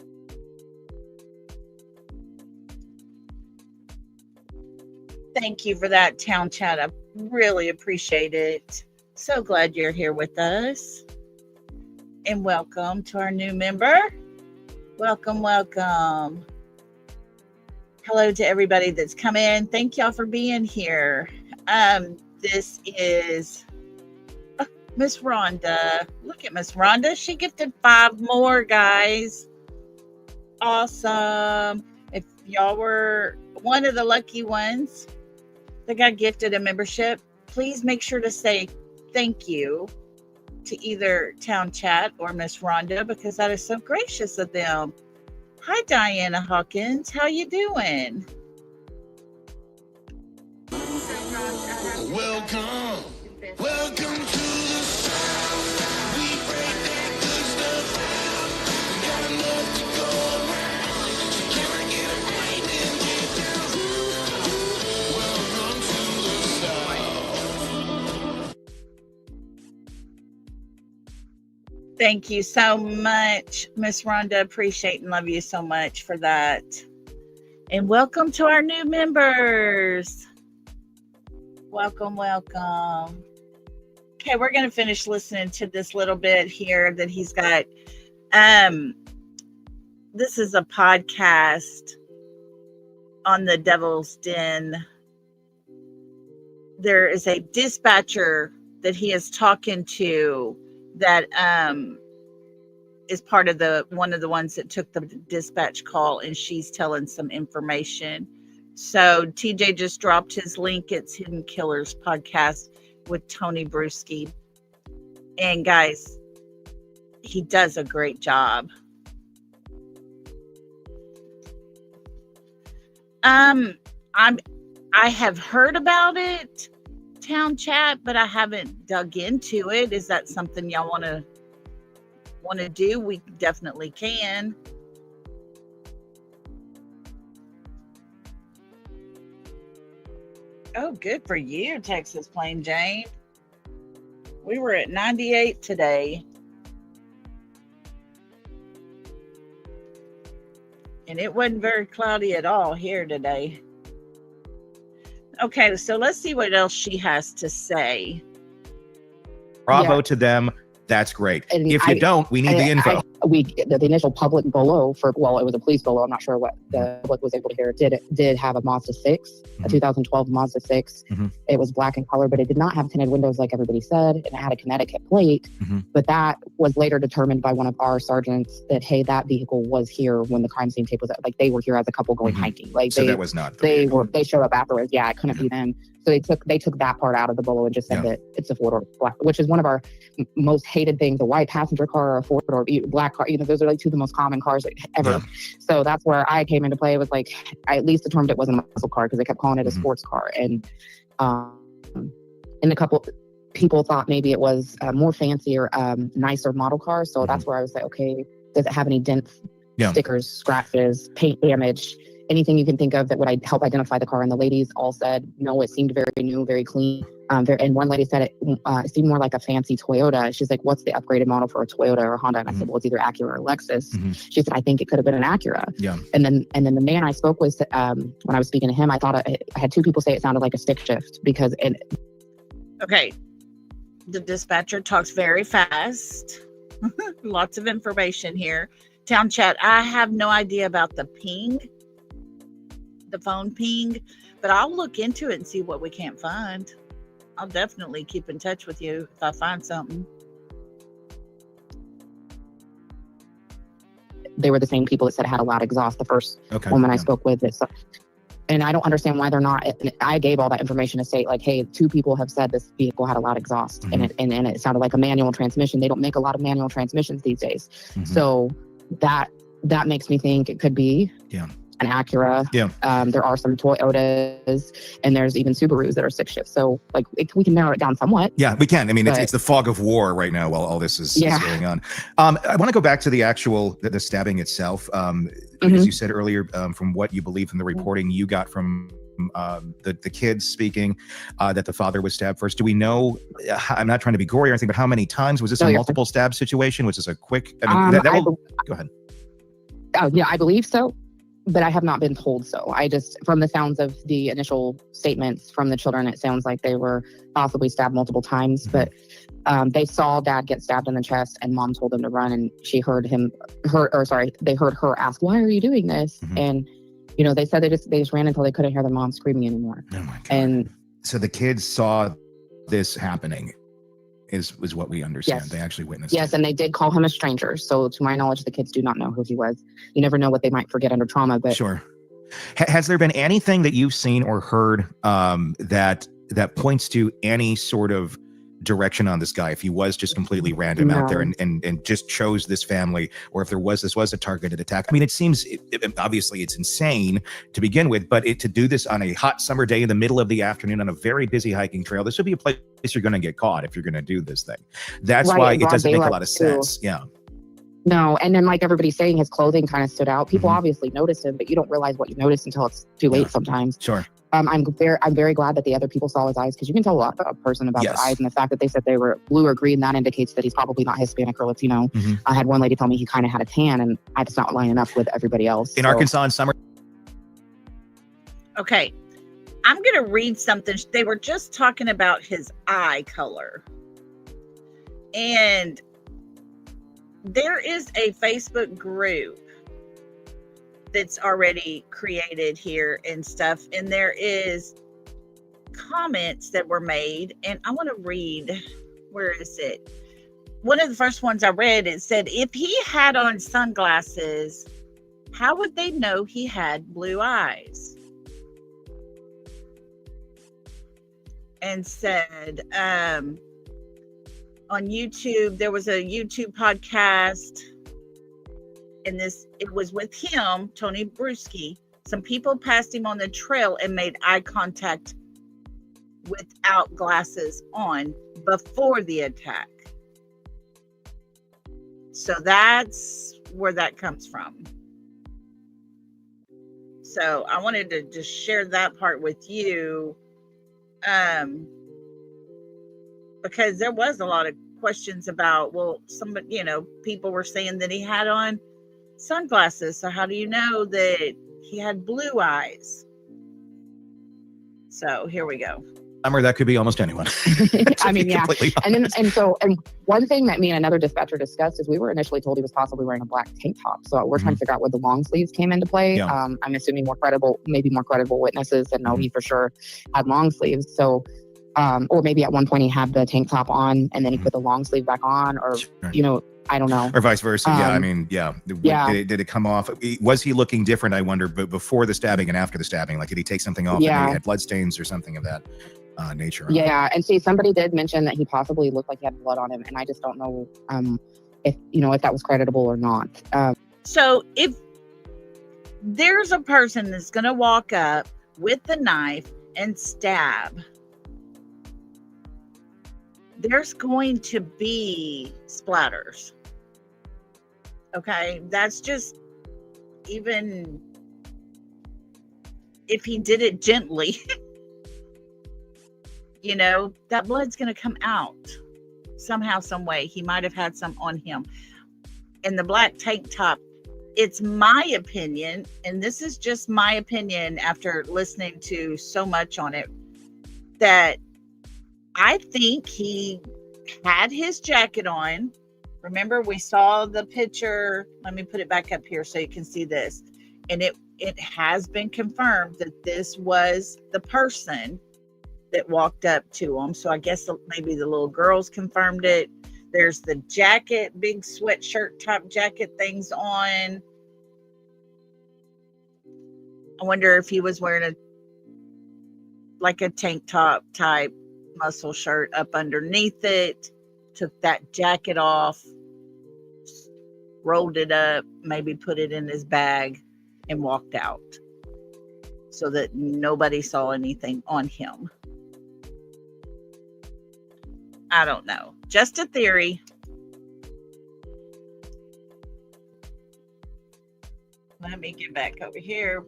Thank you for that, Town Chat. I really appreciate it. So glad you're here with us. And welcome to our new member. Welcome, welcome. Hello to everybody that's come in. Thank y'all for being here. This is Miss Rhonda. Look at Miss Rhonda. She gifted 5 more, guys. Awesome. If y'all were one of the lucky ones that got gifted a membership, please make sure to say thank you to either Town Chat or Miss Rhonda, because that is so gracious of them. Hi, Diana Hawkins. How you doing? Welcome, welcome to the South. We break that good stuff out. We got enough to go around. So can I get a right and get down? Welcome to the South. Thank you so much, Miss Rhonda. Appreciate and love you so much for that. And welcome to our new members. Welcome, welcome. Okay, we're going to finish listening to this little bit here that he's got. This is a podcast on the Devil's Den. There is a dispatcher that he is talking to that is part of one of the ones that took the dispatch call, and she's telling some information. So TJ just dropped his link. It's Hidden Killers podcast with Tony Bruiski. And guys, he does a great job. I have heard about it, Town Chat, but I haven't dug into it. Is that something y'all want to do? We definitely can. Oh, good for you, Texas Plain Jane. We were at 98 today. And it wasn't very cloudy at all here today. Okay, so let's see what else she has to say. Bravo to them. That's great. And if you don't, we need the info. The initial public bolo it was a police bolo. I'm not sure what the public was able to hear. It did have a Mazda 6, a 2012 Mazda 6. Mm-hmm. It was black in color, but it did not have tinted windows like everybody said. And it had a Connecticut plate. Mm-hmm. But that was later determined by one of our sergeants that, hey, that vehicle was here when the crime scene tape was like they were here as a couple going hiking. Like so that was not they showed up afterwards. Yeah, it couldn't be them. So they took that part out of the bolo and just said that it's a 4-door black, which is one of our most hated things, a white passenger car or a 4-door black car. Those are like 2 of the most common cars ever. Yeah. So that's where I came into play. It was like, I at least determined it wasn't a muscle car because they kept calling it a sports car. And a couple people thought maybe it was a more fancier, nicer model car. So that's where I was like, okay, does it have any dents, stickers, scratches, paint damage? Anything you can think of that would help identify the car. And the ladies all said, no, it seemed very new, very clean. And one lady said it seemed more like a fancy Toyota. She's like, what's the upgraded model for a Toyota or Honda? And I said, well, it's either Acura or Lexus. She said, I think it could have been an Acura. Yeah. And then the man I spoke with, when I was speaking to him, I thought I had 2 people say it sounded like a stick shift because Okay. The dispatcher talks very fast. Lots of information here. Town Chat, I have no idea about the ping. The phone ping, but I'll look into it and see what we can't find. I'll definitely keep in touch with you if I find something. They were the same people that said it had a loud exhaust. The first woman I spoke with, and I don't understand why they're not. I gave all that information to state like, hey, 2 people have said this vehicle had a loud exhaust, and it sounded like a manual transmission. They don't make a lot of manual transmissions these days, so that makes me think it could be. Yeah. an Acura. Yeah. There are some Toyotas, and there's even Subarus that are 6 shifts. So like we can narrow it down somewhat. Yeah, we can. I mean, But- it's the fog of war right now while all this is going on. I want to go back to the actual the stabbing itself. As you said earlier, from what you believe from the reporting you got from the kids speaking, that the father was stabbed first. Do we know? I'm not trying to be gory or anything, but how many times was this a multiple stab situation? Was this a quick? I mean, go ahead. Oh yeah, I believe so, but I have not been told so. I just, from the sounds of the initial statements from the children, it sounds like they were possibly stabbed multiple times. But they saw dad get stabbed in the chest, and mom told him to run, and they heard her ask, "Why are you doing this?" And you know, they said they just ran until they couldn't hear their mom screaming anymore. Oh my God. And so the kids saw this happening. Is what we understand. Yes. They actually witnessed yes, it. and they did call him a stranger. So to my knowledge, the kids do not know who he was. You never know what they might forget under trauma. But Sure. Has there been anything that you've seen or heard that points to any sort of direction on this guy, if he was just completely random out there and just chose this family, or if this was a targeted attack? I mean, it seems obviously it's insane to begin with, but to do this on a hot summer day in the middle of the afternoon on a very busy hiking trail, this would be a place you're going to get caught if you're going to do this thing. That's why it doesn't make a lot of sense. Yeah. No, and then like everybody's saying, his clothing kind of stood out. People obviously noticed him, but you don't realize what you noticed until it's too late sometimes. Sure. I'm very glad that the other people saw his eyes, because you can tell a lot about a person about their eyes, and the fact that they said they were blue or green, that indicates that he's probably not Hispanic or Latino. I had one lady tell me he kind of had a tan, and I just not lining up with everybody else. In Arkansas in summer. Okay, I'm going to read something. They were just talking about his eye color. And there is a Facebook group that's already created here and stuff. And there is comments that were made. And I want to read, where is it? One of the first ones I read, it said, if he had on sunglasses, how would they know he had blue eyes? And said, on YouTube, there was a YouTube podcast, and it was with him, Tony Bruiski. Some people passed him on the trail and made eye contact without glasses on before the attack. So that's where that comes from. So I wanted to just share that part with you, because there was a lot of questions about, well, somebody, people were saying that he had on sunglasses. So how do you know that he had blue eyes? So here we go. Summer, that could be almost anyone. I mean, yeah. And one thing that me and another dispatcher discussed is we were initially told he was possibly wearing a black tank top. So we're trying to figure out where the long sleeves came into play. Yeah. I'm assuming maybe more credible witnesses that know he for sure had long sleeves. So, or maybe at one point he had the tank top on and then he put the long sleeve back on, or, I don't know. Or vice versa. Did it come off? Was he looking different, I wonder, but before the stabbing and after the stabbing? Like, did he take something off and he had blood stains or something of that nature? Yeah. And see, somebody did mention that he possibly looked like he had blood on him. And I just don't know if that was creditable or not. So if there's a person that's going to walk up with the knife and stab, there's going to be splatters. Okay, that's just, even if he did it gently, that blood's going to come out somehow, some way. He might have had some on him. And the black tank top, it's my opinion, and this is just my opinion after listening to so much on it, that I think he had his jacket on. Remember, we saw the picture. Let me put it back up here so you can see this. And it has been confirmed that this was the person that walked up to him. So I guess maybe the little girls confirmed it. There's the jacket, big sweatshirt top jacket things on. I wonder if he was wearing a tank top type muscle shirt up underneath it, took that jacket off, rolled it up, maybe put it in his bag. and walked out so that nobody saw anything on him. I don't know. Just a theory. Let me get back over here.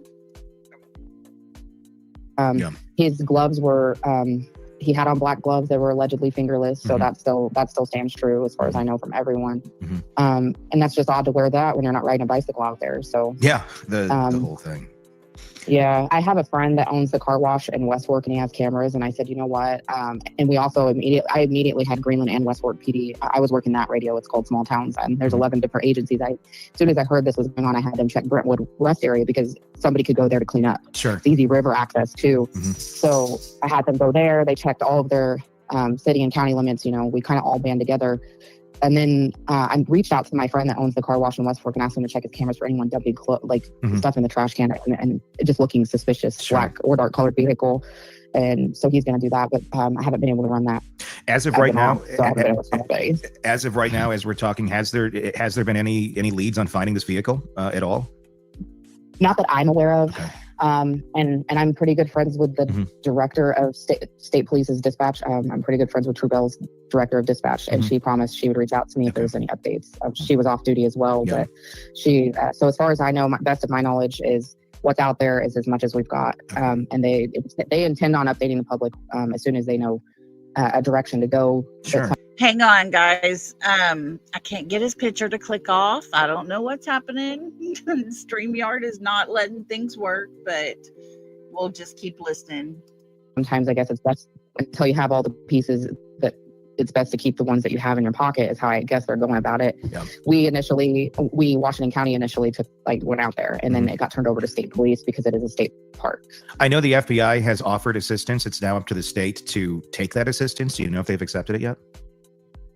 His gloves were, he had on black gloves that were allegedly fingerless. So that still stands true as far as I know from everyone. And that's just odd to wear that when you're not riding a bicycle out there. So Yeah, the whole thing. Yeah, I have a friend that owns the car wash in West Fork, and he has cameras. And I said, you know what? And we also I immediately had Greenland and West Fork PD. I was working that radio. It's called Small Towns, and there's 11 different agencies. As soon as I heard this was going on, I had them check Brentwood West area because somebody could go there to clean up. Sure. It's easy river access too. So I had them go there. They checked all of their city and county limits. You know, we kind of all band together. And then I reached out to my friend that owns the car wash in West Fork and asked him to check his cameras for anyone dumping stuff in the trash can and just looking suspicious, black or dark colored vehicle. And so he's going to do that, but I haven't been able to run that. As of right now, as as we're talking, has there been any leads on finding this vehicle at all? Not that I'm aware of. Okay. And I'm pretty good friends with the director of state police's dispatch. I'm pretty good friends with Trubell's director of dispatch, and she promised she would reach out to me if there was any updates. She was off duty as well, but she. So as far as I know, best of my knowledge is what's out there is as much as we've got. And they intend on updating the public as soon as they know a direction to go. Sure. Hang on, guys. I can't get his picture to click off. I don't know what's happening. StreamYard is not letting things work, but we'll just keep listening. Sometimes I guess it's best until you have all the pieces that it's best to keep the ones that you have in your pocket is how I guess they're going about it. Yeah. Washington County initially went out there, and then it got turned over to state police because it is a state park. I know the FBI has offered assistance. It's now up to the state to take that assistance. Do you know if they've accepted it yet?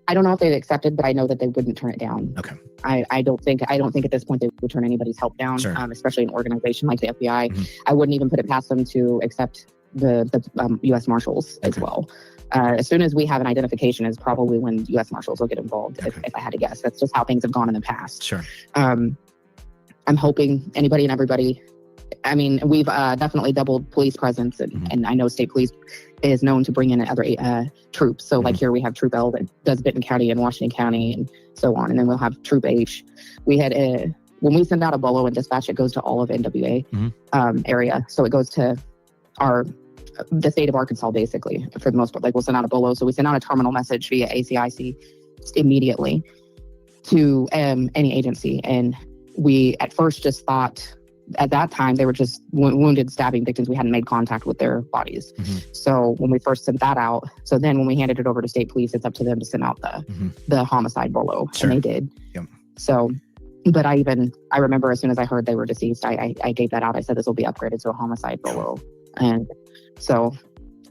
I don't know if they've accepted, but I know that they wouldn't turn it down. Okay. I don't think at this point they would turn anybody's help down, especially an organization like the FBI. I wouldn't even put it past them to accept the U.S. Marshals as well. As soon as we have an identification is probably when U.S. Marshals will get involved, if I had to guess. That's just how things have gone in the past. Sure. I'm hoping anybody and everybody. I mean, we've definitely doubled police presence, and I know state police is known to bring in other troops. So like here we have Troop L that does Benton County and Washington County and so on. And then we'll have Troop H. We had when we send out a bolo and dispatch, it goes to all of NWA area. So it goes to the state of Arkansas, basically, for the most part. Like we'll send out a bolo. So we send out a terminal message via ACIC immediately to any agency. And we at first just thought at that time they were just wounded stabbing victims. We hadn't made contact with their bodies. So when we first sent that out, so then when we handed it over to state police, it's up to them to send out the homicide bolo. Sure. And they did. Yep. So, but I remember as soon as I heard they were deceased, I gave that out. I said this will be upgraded to a homicide bolo. And so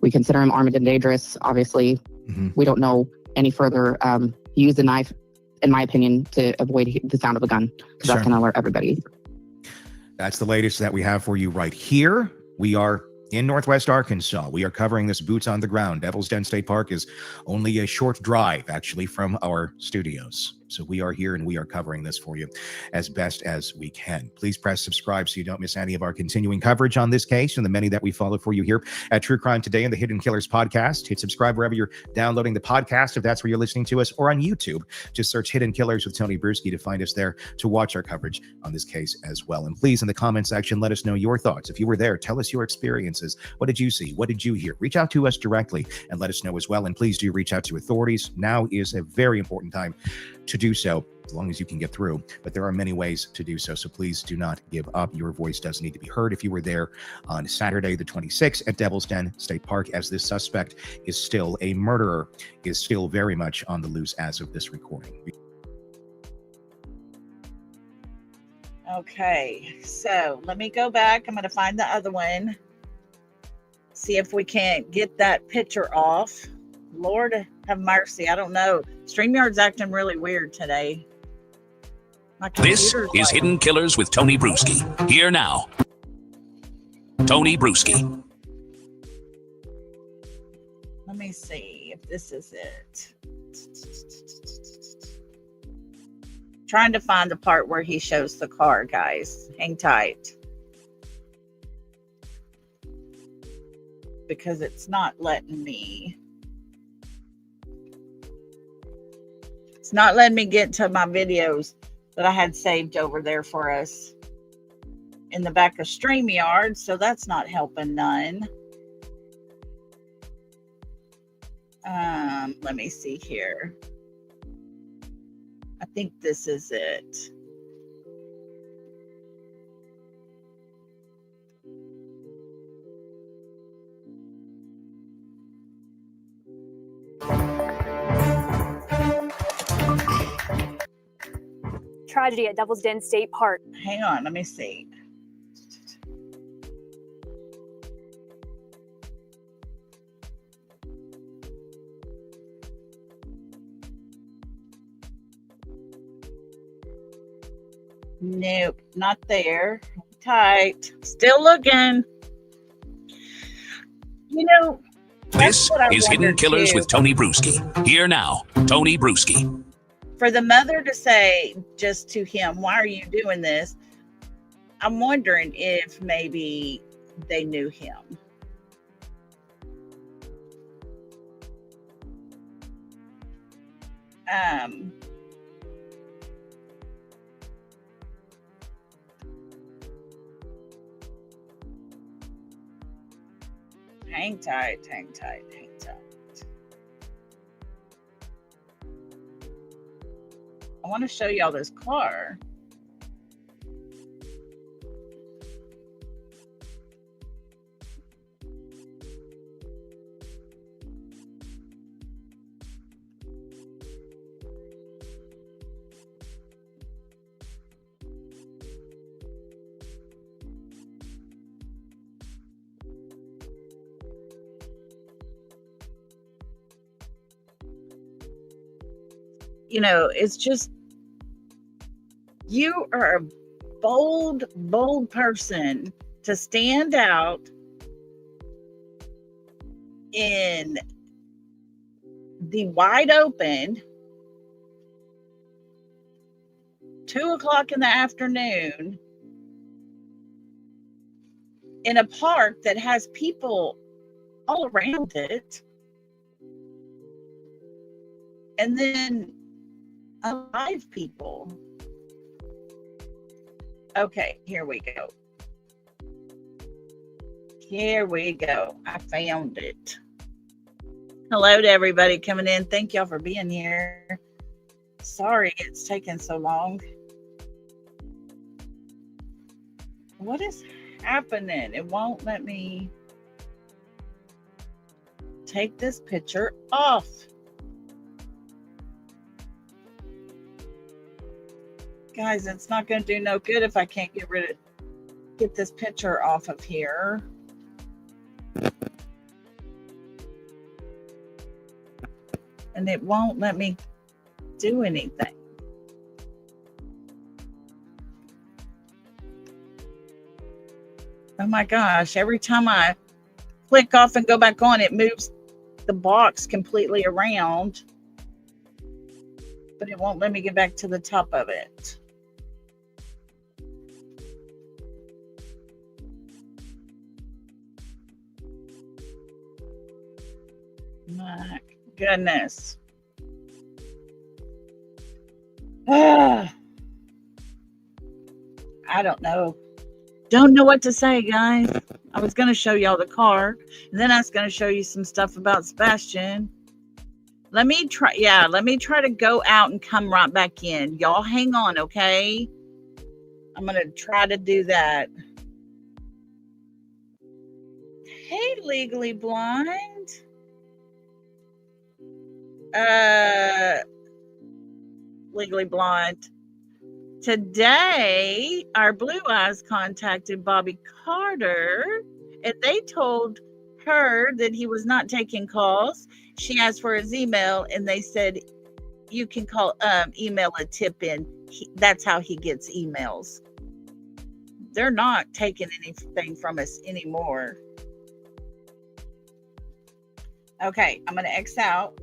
we consider him armed and dangerous. Obviously, we don't know any further. He used a knife, in my opinion, to avoid the sound of a gun, because that's going to alert everybody. That's the latest that we have for you right here. We are in Northwest Arkansas. We are covering this boots on the ground. Devil's Den State Park is only a short drive, actually, from our studios. So we are here and we are covering this for you as best as we can. Please press subscribe so you don't miss any of our continuing coverage on this case and the many that we follow for you here at True Crime Today and the Hidden Killers podcast. Hit subscribe wherever you're downloading the podcast, if that's where you're listening to us, or on YouTube. Just search Hidden Killers with Tony Bruiski to find us there to watch our coverage on this case as well. And please, in the comment section, let us know your thoughts. If you were there, tell us your experiences. What did you see? What did you hear? Reach out to us directly and let us know as well. And please do reach out to authorities. Now is a very important time to do so, as long as you can get through. But there are many ways to do so. So please do not give up. Your voice does need to be heard. If you were there on Saturday, the 26th at Devil's Den State Park, as this suspect is still a murderer, is still very much on the loose as of this recording. Okay, so let me go back. I'm going to find the other one. See if we can't get that picture off. Lord have mercy. I don't know. StreamYard's acting really weird today. This is Hidden Killers with Tony Bruiski. Here now, Tony Bruiski. Let me see if this is it. Trying to find the part where he shows the car, guys. Hang tight. because it's not letting me. It's not letting me get to my videos that I had saved over there for us in the back of StreamYard, so that's not helping none. Let me see here. I think this is it. Tragedy at Devil's Den State Park. Hang on, let me see. Nope, not there. Tight. Still looking. You know, This what I is Hidden wondered, Killers too. with Tony Bruiski. Here now, Tony Bruiski. For the mother to say just to him, why are you doing this? I'm wondering if maybe they knew him. Hang tight, hang tight, hang tight. I want to show y'all this car. You know, it's just, you are a bold, bold person to stand out in the wide open 2:00 in the afternoon in a park that has people all around it, and then alive people. Okay, here we go. Here we go. I found it. Hello to everybody coming in. Thank y'all for being here. Sorry it's taken so long. What is happening? It won't let me take this picture off. Guys, it's not going to do no good if I can't get this picture off of here. And it won't let me do anything. Oh my gosh, every time I click off and go back on, it moves the box completely around. But it won't let me get back to the top of it. My goodness. I don't know. Don't know what to say, guys. I was going to show y'all the car, and then I was going to show you some stuff about Sebastian. Let me try to go out and come right back in. Y'all hang on, okay? I'm going to try to do that. Hey, Legally Blind. Legally Blonde. Today, our Blue Eyes contacted Bobby Carter, and they told her that he was not taking calls. She asked for his email, and they said, you can call, email a tip in. That's how he gets emails. They're not taking anything from us anymore. Okay, I'm going to X out.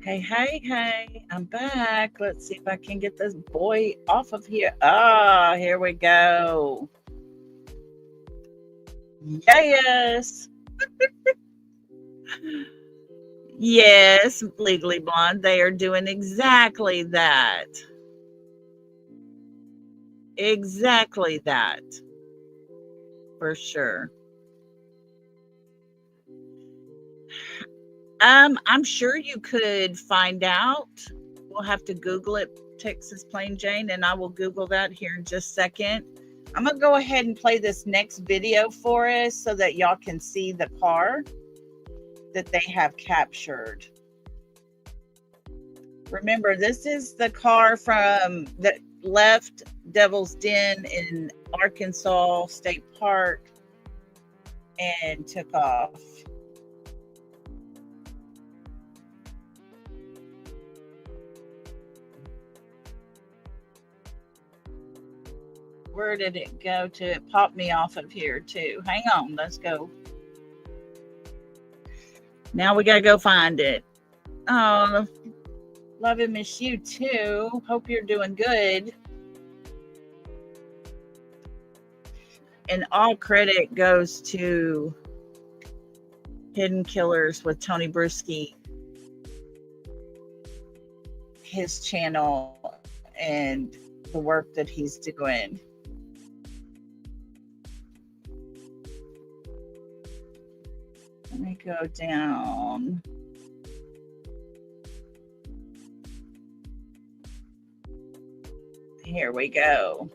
Hey, hey, hey, I'm back. Let's see if I can get this boy off of here. Ah, here we go. Yes. Yes, Legally Blonde. They are doing exactly that. Exactly that. For sure. I'm sure you could find out. We'll have to Google it, Texas Plain Jane, and I will Google that here in just a second. I'm gonna go ahead and play this next video for us so that y'all can see the car that they have captured. Remember, this is the car from that left Devil's Den in Arkansas State Park and took off. Where did it go to? It popped me off of here too. Hang on, let's go. Now we gotta go find it. Oh, love and miss you too. Hope you're doing good. And all credit goes to Hidden Killers with Tony Bruiski, his channel, and the work that he's doing. Let me go down. Here we go.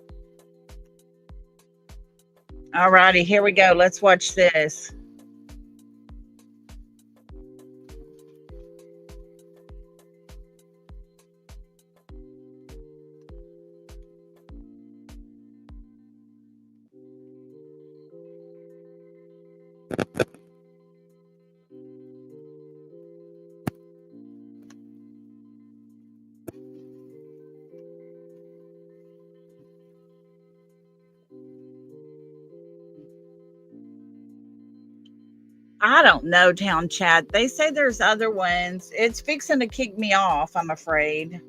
All righty, here we go. Let's watch this. I don't know, Town Chat. They say there's other ones. It's fixing to kick me off, I'm afraid.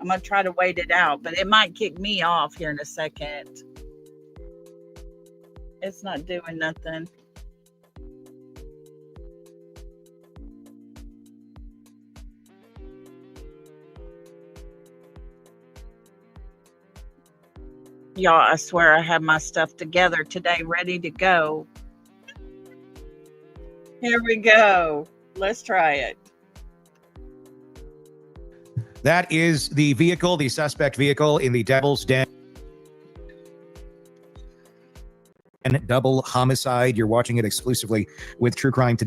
I'm going to try to wait it out, but it might kick me off here in a second. It's not doing nothing. Y'all, I swear I have my stuff together today, ready to go. Here we go. Let's try it. That is the vehicle, the suspect vehicle in the Devil's Den double homicide. You're watching it exclusively with True Crime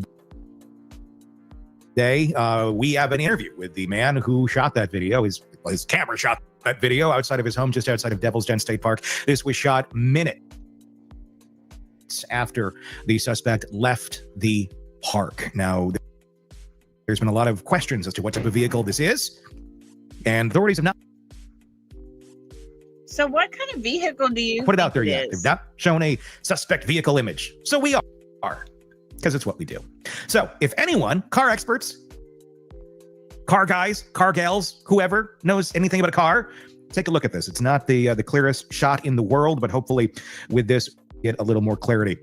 Today. We have an interview with the man who shot that video. His camera shot that video outside of his home, just outside of Devil's Den State Park. This was shot minutes after the suspect left the park. Now, there's been a lot of questions as to what type of vehicle this is, and authorities have not So what kind of vehicle do you put it out think there it yet. is? They've not shown a suspect vehicle image. So we are, because it's what we do. So if anyone, car experts, car guys, car gals, whoever knows anything about a car, take a look at this. It's not the clearest shot in the world, but hopefully with this, get a little more clarity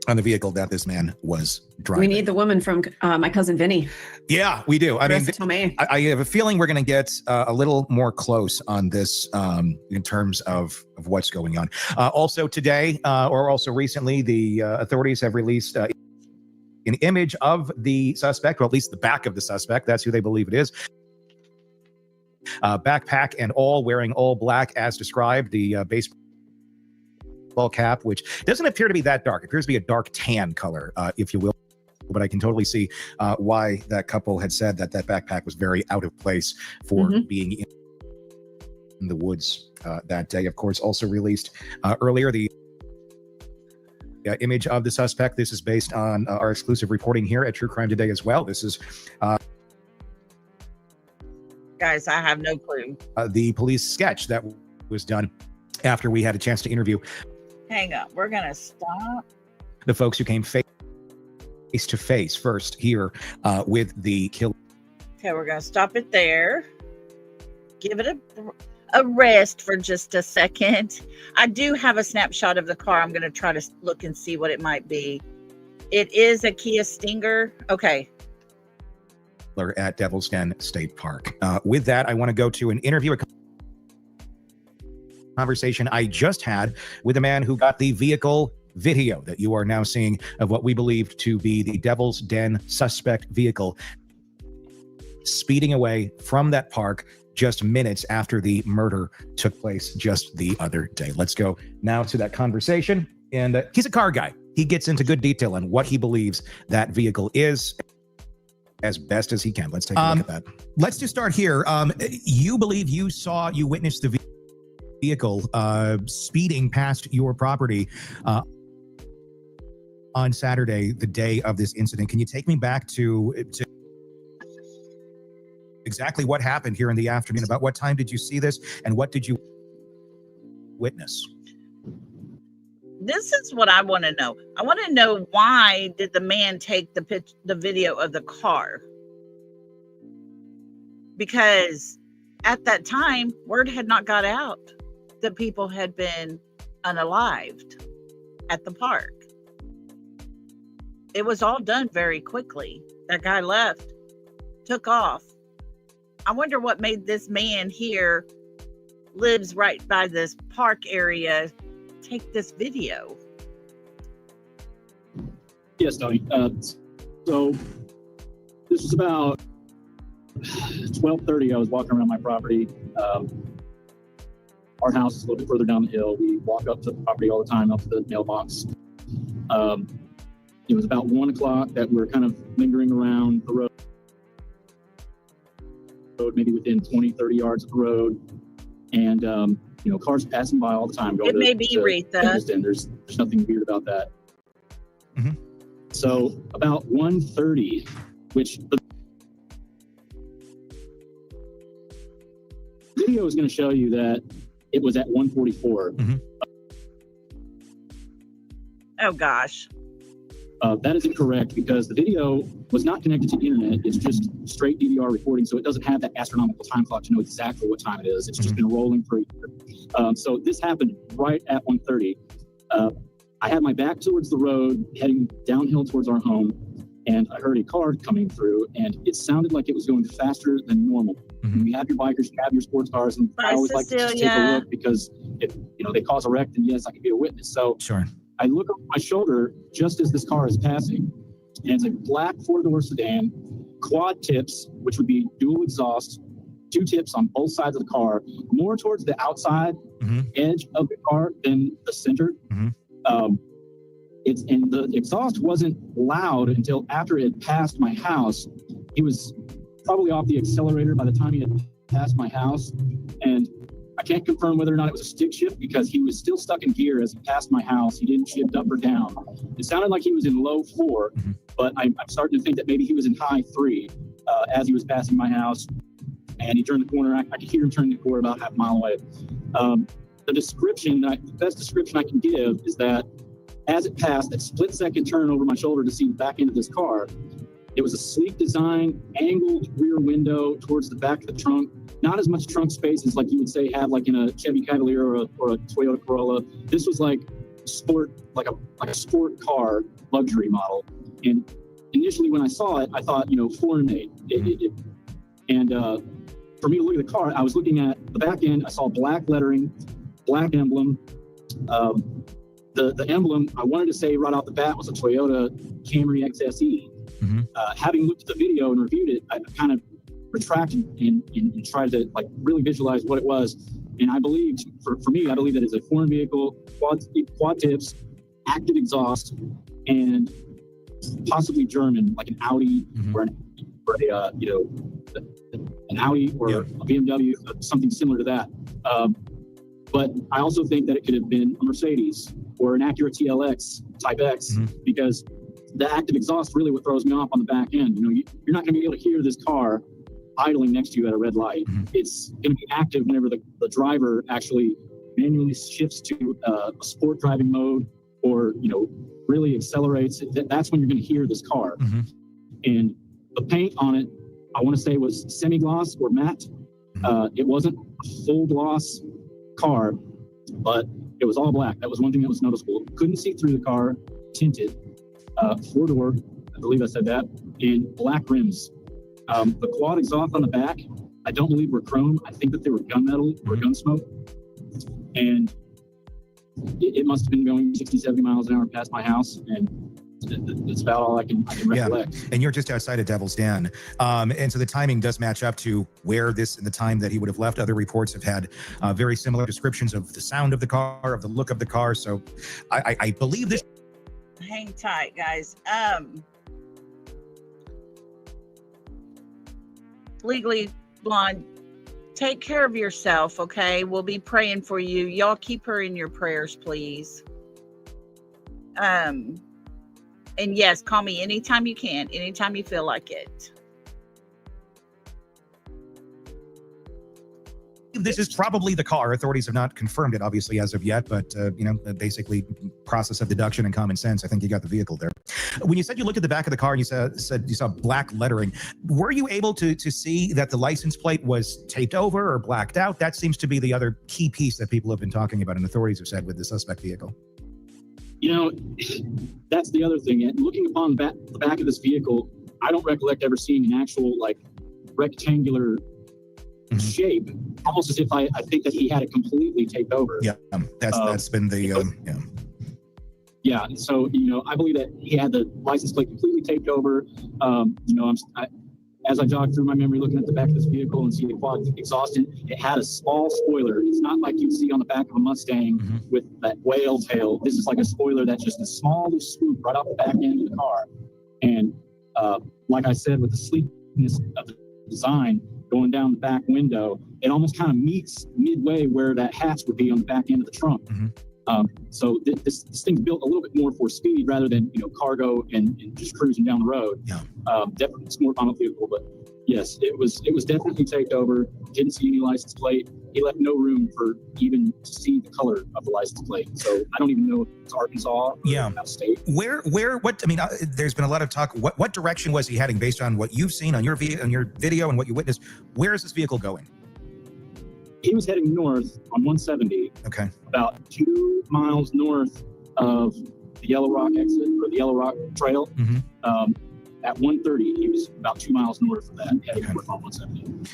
on the vehicle that this man was driving. We need the woman from my cousin Vinny. Yeah, we do. I mean, Tomei. I have a feeling we're going to get a little more close on this in terms of what's going on. Also today, or also recently, the authorities have released an image of the suspect, or at least the back of the suspect. That's who they believe it is. Backpack and all, wearing all black as described. The baseball cap, which doesn't appear to be that dark. It appears to be a dark tan color, if you will. But I can totally see why that couple had said that that backpack was very out of place for being in the woods that day. Of course, also released earlier the image of the suspect. This is based on our exclusive reporting here at True Crime Today as well. This is Guys, I have no clue. the police sketch that was done after we had a chance to interview Hang on. We're going to stop. the folks who came face to face first here with the killer Okay, we're going to stop it there. Give it a rest for just a second. I do have a snapshot of the car. I'm going to try to look and see what it might be. It is a Kia Stinger. Okay. At Devil's Den State Park. With that, I want to go to an interview, a conversation I just had with a man who got the vehicle video that you are now seeing of what we believed to be the Devil's Den suspect vehicle speeding away from that park just minutes after the murder took place just the other day. Let's go now to that conversation. And he's a car guy. He gets into good detail on what he believes that vehicle is as best as he can. Let's take a look at that. Let's just start here. You believe you witnessed the vehicle speeding past your property on Saturday, the day of this incident. Can you take me back to exactly what happened here in the afternoon? About what time did you see this, and what did you witness? This is what I want to know. I want to know, why did the man take the video of the car? Because at that time, word had not got out that people had been unalived at the park. It was all done very quickly. That guy left, took off. I wonder what made this man here, lives right by this park area, take this video. Yes, Tony. So this was about 12:30. I was walking around my property. Our house is a little bit further down the hill. We walk up to the property all the time, up to the mailbox. It was about 1 o'clock that we're kind of lingering around the road, maybe within 20, 30 yards of the road. And, cars passing by all the time. It may be Retha. There's nothing weird about that. Mm-hmm. So about 1:30, which the video is going to show you that it was at 1:44. Mm-hmm. Oh, gosh. That is incorrect, because the video was not connected to the internet. It's just straight DVR recording, so it doesn't have that astronomical time clock to know exactly what time it is. It's just been rolling for a year. So this happened right at 1:30. I had my back towards the road, heading downhill towards our home, and I heard a car coming through, and it sounded like it was going faster than normal. Mm-hmm. You have your bikers, you have your sports cars, and I always like to just take a look, because if they cause a wreck, then yes, I could be a witness. So Sure. I look over my shoulder just as this car is passing, and it's a black 4-door sedan, quad tips, which would be dual exhaust, 2 tips on both sides of the car, more towards the outside edge of the car than the center. Mm-hmm. And the exhaust wasn't loud until after it had passed my house. He was probably off the accelerator by the time he had passed my house, and I can't confirm whether or not it was a stick shift, because he was still stuck in gear as he passed my house. He didn't shift up or down. It sounded like he was in low 4, but I'm starting to think that maybe he was in high 3 as he was passing my house. And he turned the corner. I could hear him turning the corner about half a mile away. The best description I can give is that as it passed, that split-second turn over my shoulder to see the back end of this car, it was a sleek design, angled rear window towards the back of the trunk. Not as much trunk space as like you would say have like in a Chevy Cavalier or a Toyota Corolla. This was like sport, like a sport car luxury model. And initially when I saw it, I thought, foreign made. And for me to look at the car, I was looking at the back end. I saw black lettering, black emblem. The emblem, I wanted to say right off the bat, was a Toyota Camry XSE. Mm-hmm. Having looked at the video and reviewed it, I kind of retracted and tried to really visualize what it was. And I believe, for me, I believe that it's a foreign vehicle, quad tips, active exhaust, and possibly German, like an Audi or an Audi or a BMW, something similar to that. But I also think that it could have been a Mercedes or an Acura TLX Type X, because the active exhaust really what throws me off on the back end. You're not going to be able to hear this car idling next to you at a red light. It's going to be active whenever the driver actually manually shifts to a sport driving mode or, really accelerates. That's when you're going to hear this car. And the paint on it I want to say it was semi-gloss or matte. It wasn't a full gloss car, but it was all black. That was one thing that was noticeable. Couldn't see through the car, tinted, 4-door, I believe I said that, and black rims. The quad exhaust on the back, I don't believe were chrome. I think that they were gunmetal or gun smoke. And it must have been going 60, 70 miles an hour past my house. And that's about all I can recollect. Yeah. And you're just outside of Devil's Den. And so the timing does match up to where this and the time that he would have left. Other reports have had very similar descriptions of the sound of the car, of the look of the car. So I believe this. Hang tight, guys. Legally Blonde, take care of yourself, okay? We'll be praying for you. Y'all keep her in your prayers, please. And yes, call me anytime you can, anytime you feel like it. This is probably the car. Authorities have not confirmed it, obviously, as of yet, but, basically process of deduction and common sense. I think you got the vehicle there. When you said you looked at the back of the car and you said you saw black lettering, were you able to see that the license plate was taped over or blacked out? That seems to be the other key piece that people have been talking about and authorities have said with the suspect vehicle. That's the other thing. And looking upon the back of this vehicle, I don't recollect ever seeing an actual rectangular shape, almost as if I think that he had it completely taped over. Yeah, that's been the Yeah, so I believe that he had the license plate completely taped over. As I jog through my memory, looking at the back of this vehicle and see the quad exhausted, it had a small spoiler. It's not like you'd see on the back of a Mustang with that whale tail. This is like a spoiler that's just a small little swoop right off the back end of the car. And like I said, with the sleekness of the design going down the back window, it almost kind of meets midway where that hatch would be on the back end of the trunk. So this thing's built a little bit more for speed rather than cargo and just cruising down the road. Yeah. Definitely it's more on a vehicle, but yes, it was definitely taped over. Didn't see any license plate. He left no room for even to see the color of the license plate. So I don't even know if it's Arkansas or out of state. What? I mean, there's been a lot of talk. What direction was he heading based on what you've seen on your video and what you witnessed? Where is this vehicle going? He was heading north on 170. Okay. About 2 miles north of the Yellow Rock exit or the Yellow Rock Trail. At 1:30, he was about 2 miles north of that, heading north on 170.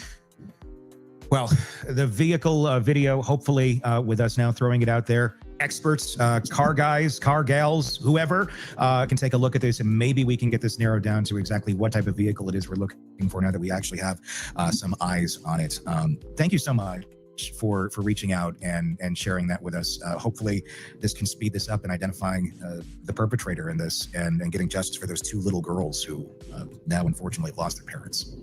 Well, the vehicle video, hopefully with us now throwing it out there, experts, car guys, car gals, whoever can take a look at this, and maybe we can get this narrowed down to exactly what type of vehicle it is we're looking for now that we actually have some eyes on it. Thank you so much for reaching out and sharing that with us. Hopefully this can speed this up in identifying the perpetrator in this and getting justice for those 2 little girls who now unfortunately have lost their parents.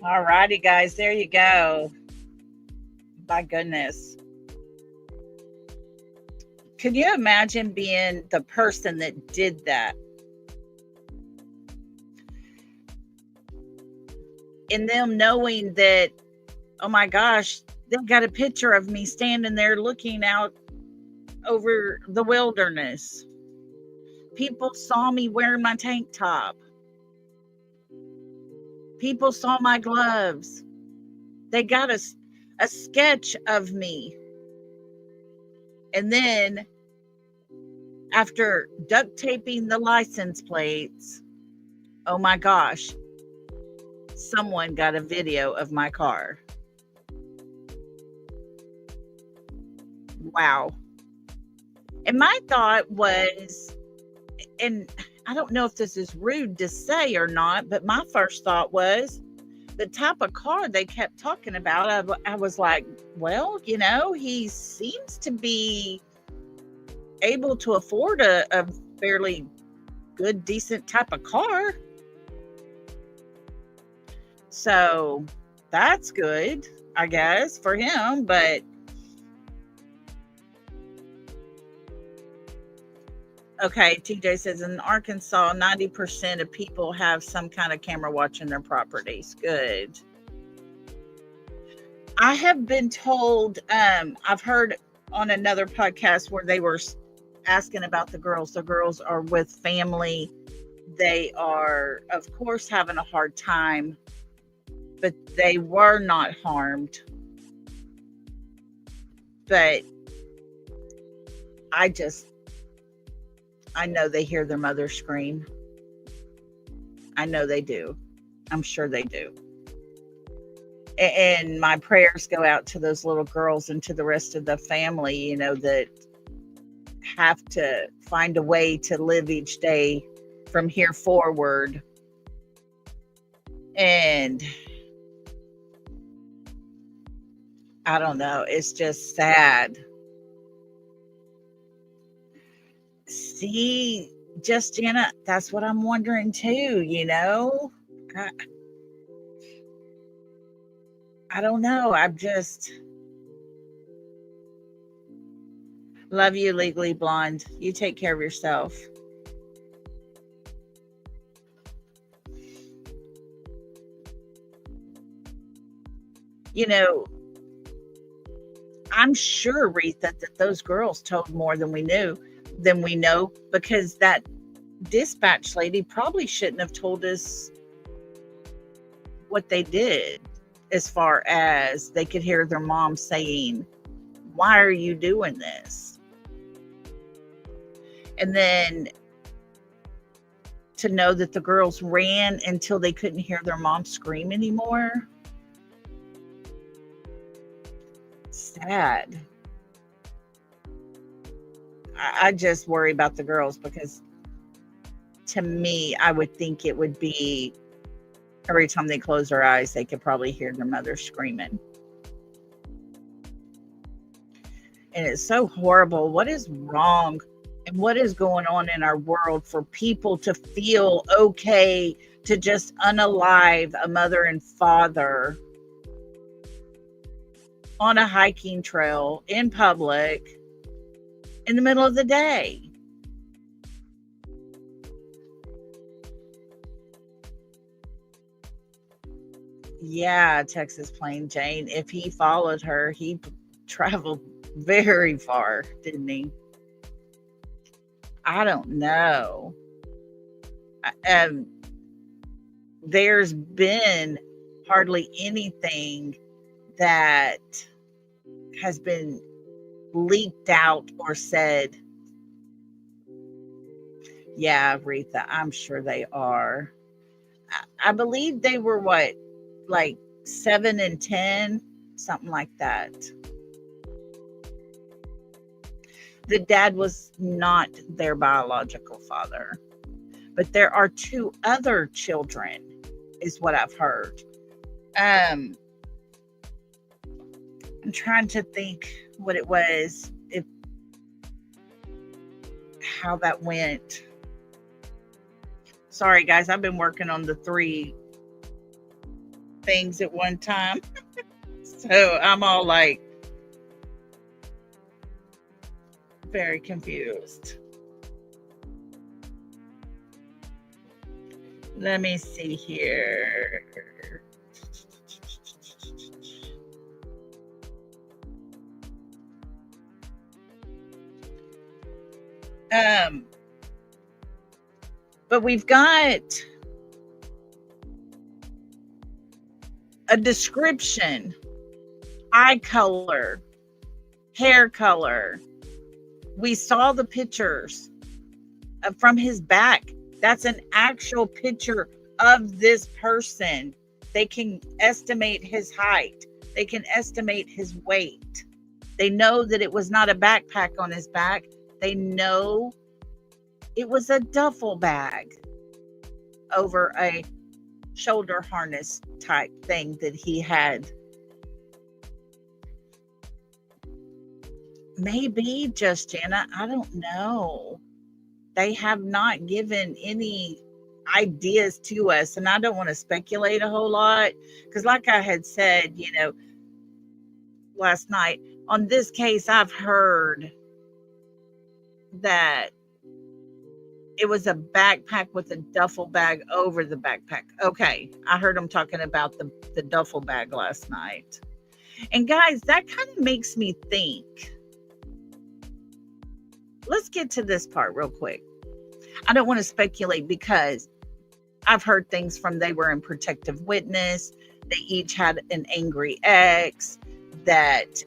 All righty, guys, there you go. My goodness. Can you imagine being the person that did that? And them knowing that, oh my gosh, they've got a picture of me standing there looking out over the wilderness. People saw me wearing my tank top. People saw my gloves. They got a sketch of me. And then after duct taping the license plates, oh my gosh, someone got a video of my car. Wow. And my thought was, and I don't know if this is rude to say or not, but my first thought was the type of car they kept talking about. I was like, well, he seems to be able to afford a fairly good, decent type of car. So that's good, I guess, for him, but okay, TJ says in Arkansas, 90% of people have some kind of camera watching their properties. Good. I have been told, I've heard on another podcast where they were asking about the girls. The girls are with family They are, of course, having a hard time, but they were not harmed. But I know they hear their mother scream. I know they do. I'm sure they do. And my prayers go out to those little girls and to the rest of the family, you know, that have to find a way to live each day from here forward. And I don't know, it's just sad. See, just Jenna, that's what I'm wondering too, you know? I don't know. I'm just love you, Legally Blonde. You take care of yourself. You know, I'm sure, Reetha, that those girls told more than we know, because that dispatch lady probably shouldn't have told us what they did, as far as they could hear their mom saying, "Why are you doing this?" And then to know that the girls ran until they couldn't hear their mom scream anymore. Sad. I just worry about the girls, because to me, I would think it would be every time they close their eyes, they could probably hear their mother screaming. And it's so horrible. What is wrong and what is going on in our world for people to feel okay to just unalive a mother and father on a hiking trail in public in the middle of the day? Yeah, Texas Plain Jane. If he followed her, he traveled very far, didn't he? I don't know. There's been hardly anything that has been leaked out or said. Yeah, Aretha, I'm sure they are. I believe they were what, like 7 and 10, something like that. The dad was not their biological father, but there are 2 other children, is what I've heard. I'm trying to think what it was, how that went. Sorry, guys, I've been working on the 3 things at one time. So I'm all like very confused. Let me see here. But we've got a description, eye color, hair color. We saw the pictures from his back. That's an actual picture of this person. They can estimate his height. They can estimate his weight. They know that it was not a backpack on his back. They know it was a duffel bag over a shoulder harness type thing that he had. Maybe just Jenna, I don't know. They have not given any ideas to us, and I don't want to speculate a whole lot, because like I had said, last night on this case, I've heard that it was a backpack with a duffel bag over the backpack. Okay, I heard them talking about the duffel bag last night. And guys, that kind of makes me think. Let's get to this part real quick. I don't want to speculate because I've heard things from they were in protective witness. They each had an angry ex, that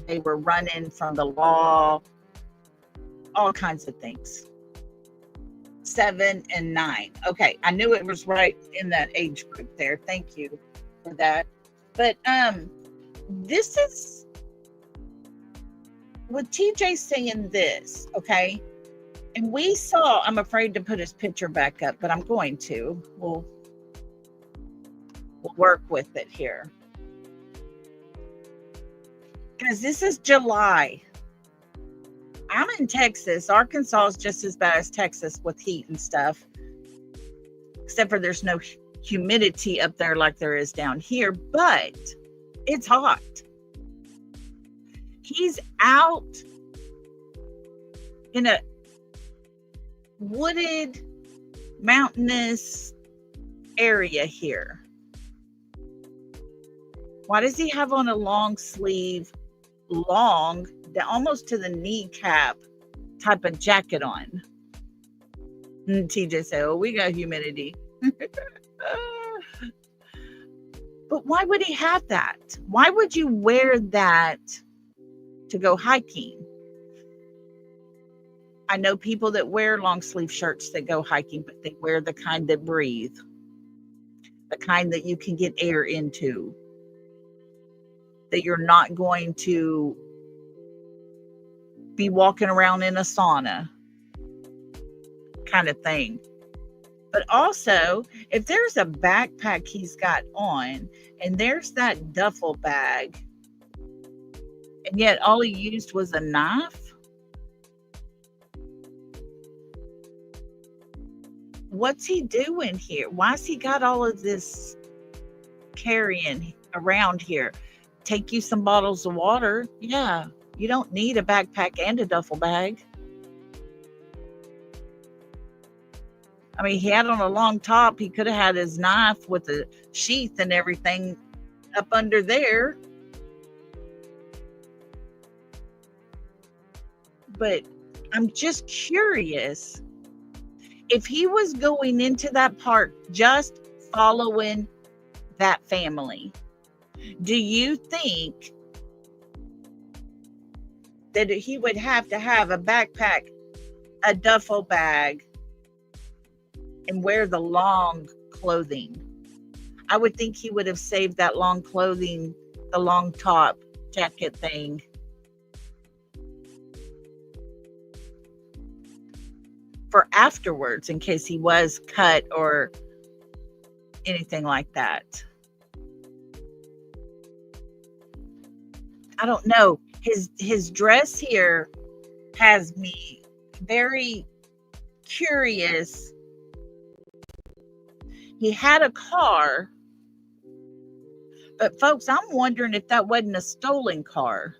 they were running from the law, all kinds of things. 7 and 9. Okay, I knew it was right in that age group there. Thank you for that. But this is with TJ saying this, okay? And we saw, I'm afraid to put his picture back up, but I'm going to. We'll work with it here. Because this is July. I'm in Texas. Arkansas is just as bad as Texas with heat and stuff. Except for there's no humidity up there like there is down here. But it's hot. He's out in a wooded, mountainous area here. Why does he have on a long sleeve, almost to the kneecap type of jacket on? And TJ said, oh, we got humidity. But why would he have that? Why would you wear that to go hiking? I know people that wear long sleeve shirts that go hiking, but they wear the kind that breathe, the kind that you can get air into, that you're not going to be walking around in a sauna kind of thing. But also, if there's a backpack he's got on and there's that duffel bag, and yet all he used was a knife, what's he doing here? Why's he got all of this carrying around here? Take you some bottles of water. Yeah, you don't need a backpack and a duffel bag. I mean, he had on a long top. He could have had his knife with a sheath and everything up under there. But I'm just curious if he was going into that park just following that family. Do you think that he would have to have a backpack, a duffel bag, and wear the long clothing? I would think he would have saved that long clothing, the long top jacket thing, for afterwards in case he was cut or anything like that. I don't know. His dress here has me very curious. He had a car, but folks, I'm wondering if that wasn't a stolen car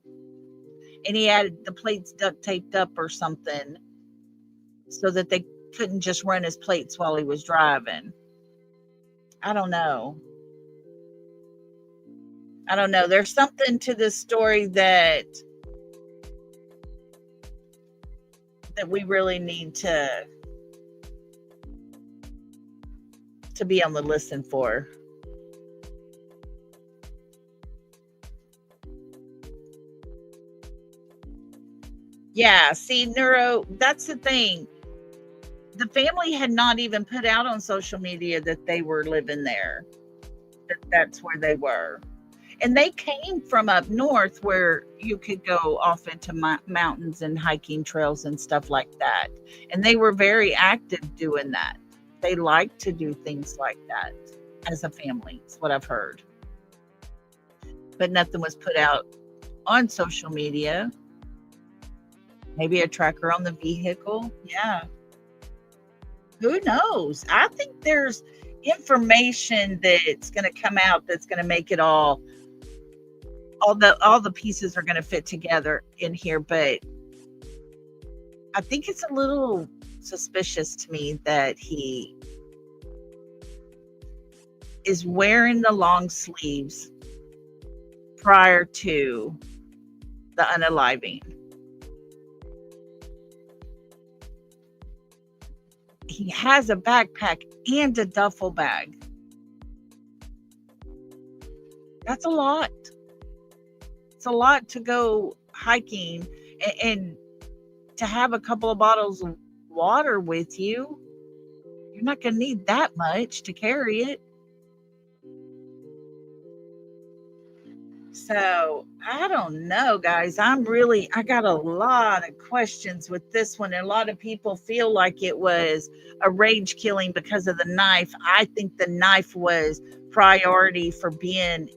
and he had the plates duct taped up or something so that they couldn't just run his plates while he was driving. I don't know. There's something to this story that we really need to be on the listen for. Yeah, see, Neuro, that's the thing. The family had not even put out on social media that they were living there. That's where they were. And they came from up north where you could go off into mountains and hiking trails and stuff like that. And they were very active doing that. They like to do things like that as a family. It's what I've heard. But nothing was put out on social media. Maybe a tracker on the vehicle. Yeah. Who knows? I think there's information that's going to come out that's going to make it all the pieces are going to fit together in here. But I think it's a little suspicious to me that he is wearing the long sleeves prior to the unaliving. he has a backpack and a duffel bag. That's a lot. It's a lot to go hiking and to have a couple of bottles of water with you. You're not going to need that much to carry it. So I don't know, guys. I got a lot of questions with this one. And a lot of people feel like it was a rage killing because of the knife. I think the knife was priority for being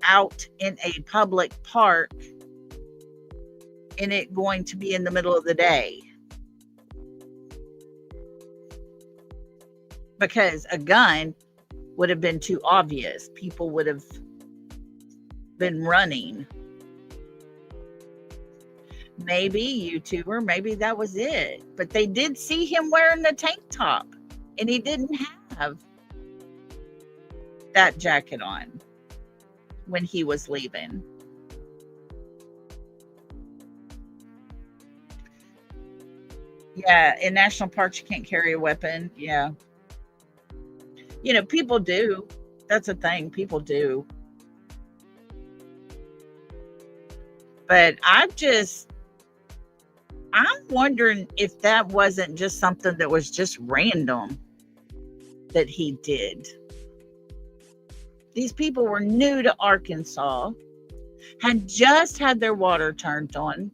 out in a public park and it going to be in the middle of the day. Because a gun would have been too obvious. People would have been running. Maybe YouTuber, maybe that was it. But they did see him wearing the tank top and he didn't have that jacket on when he was leaving. Yeah, in national parks you can't carry a weapon. Yeah. You know, people do. That's a thing. People do. But I'm wondering if that wasn't just something that was just random that he did. These people were new to Arkansas, had just had their water turned on.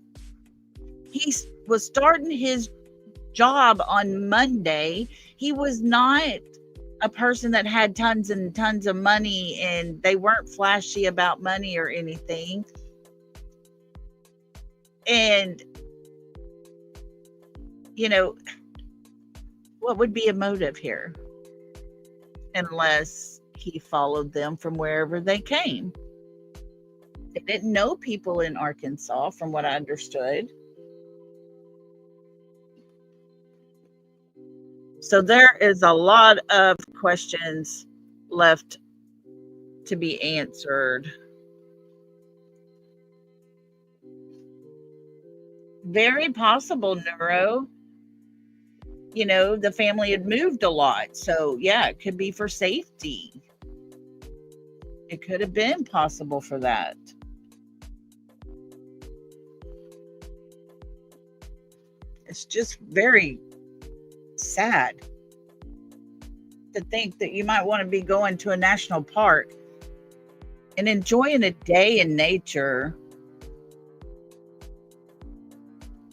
He was starting his job on Monday. He was not a person that had tons and tons of money, and they weren't flashy about money or anything. And, you know, what would be a motive here? Unless he followed them from wherever they came. They didn't know people in Arkansas, from what I understood. So there is a lot of questions left to be answered. Very possible, Neuro. You know, the family had moved a lot. So, yeah, it could be for safety. It could have been possible for that. It's just very sad to think that you might want to be going to a national park and enjoying a day in nature,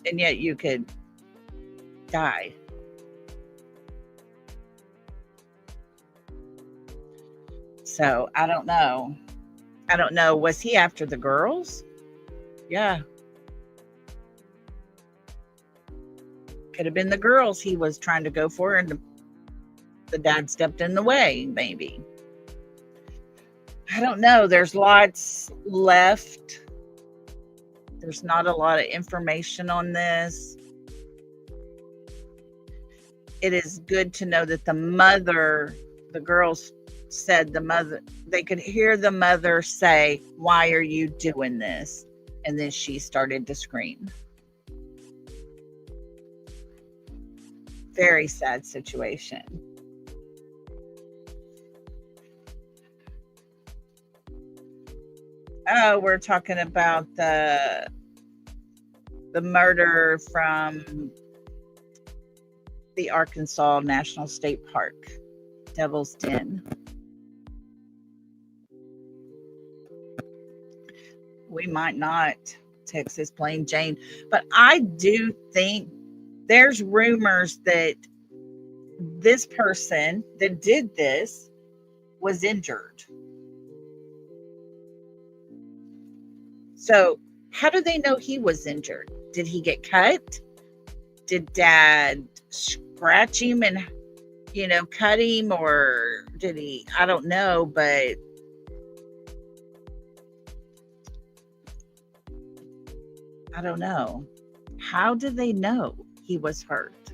and yet you could die. So I don't know. Was he after the girls? Yeah. Could have been the girls he was trying to go for, and the dad stepped in the way, maybe. I don't know. There's lots left. There's not a lot of information on this. It is good to know that the girls said they could hear the mother say, "Why are you doing this?" And then she started to scream. Very sad situation. Oh, we're talking about the murder from the Arkansas National State Park, Devil's Den. We might not, Texas Plain Jane, but I do think there's rumors that this person that did this was injured. So how do they know he was injured? Did he get cut? Did dad scratch him and, cut him? Or did he? I don't know, but I don't know. How did they know he was hurt?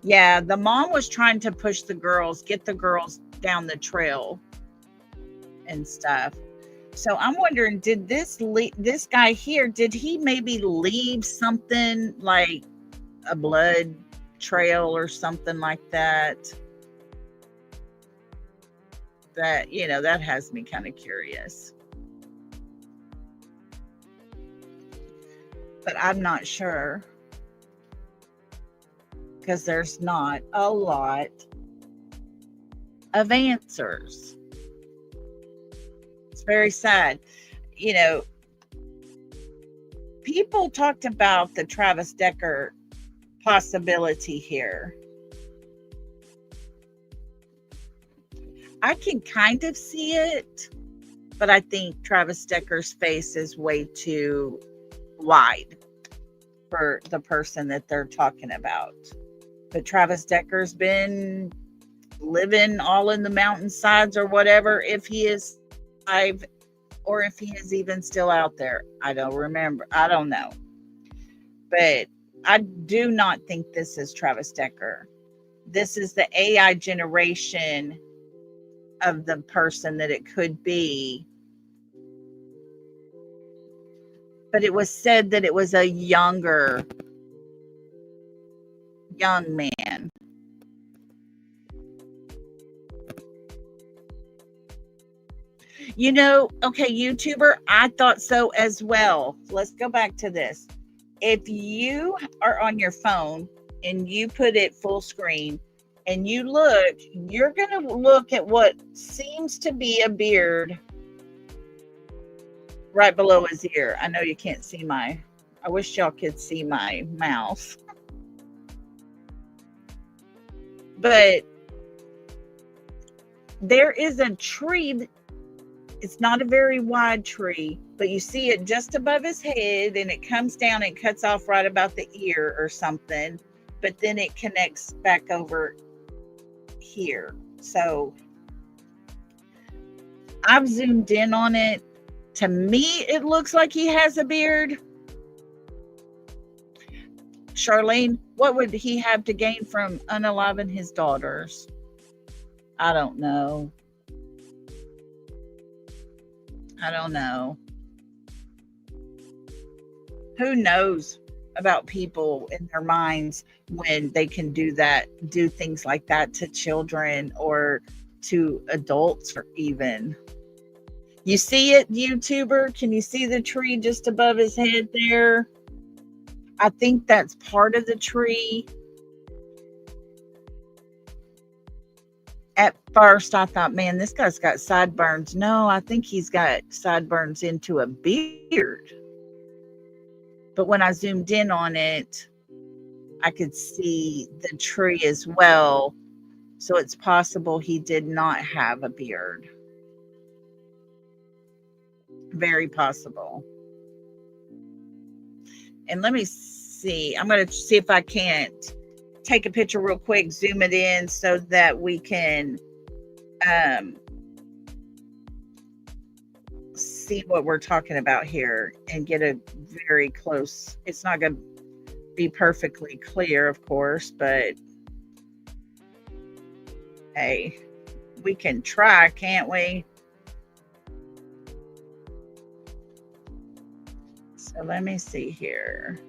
Yeah, the mom was trying to get the girls down the trail and stuff. So I'm wondering, did this guy here, did he maybe leave something like a blood trail or something like that? That, that has me kind of curious. But I'm not sure, because there's not a lot of answers. It's very sad. People talked about the Travis Decker possibility here. I can kind of see it, but I think Travis Decker's face is way too wide for the person that they're talking about. But Travis Decker's been living all in the mountainsides or whatever, if he is alive or if he is even still out there. I don't remember. I don't know. But I do not think this is Travis Decker. This is the AI generation of the person that it could be. But it was said that it was a young man. Okay, YouTuber, I thought so as well. Let's go back to this. If you are on your phone and you put it full screen and you look, you're going to look at what seems to be a beard right below his ear. I know you can't see I wish y'all could see my mouth. But there is a tree. It's not a very wide tree, but you see it just above his head, and it comes down and cuts off right about the ear or something, but then it connects back over here. So I've zoomed in on it. To me, it looks like he has a beard. Charlene, what would he have to gain from unaliving his daughters? I don't know. Who knows about people in their minds when they can do things like that to children or to adults, or even. You see it, YouTuber? Can you see the tree just above his head there? I think that's part of the tree. At first, I thought, man, this guy's got sideburns. No, I think he's got sideburns into a beard. But when I zoomed in on it, I could see the tree as well. So it's possible he did not have a beard. Very possible. And let me see. I'm going to see if I can't take a picture real quick, zoom it in so that we can see what we're talking about here and get a very close. It's not going to be perfectly clear, of course, but hey, we can try, can't we? So let me see here.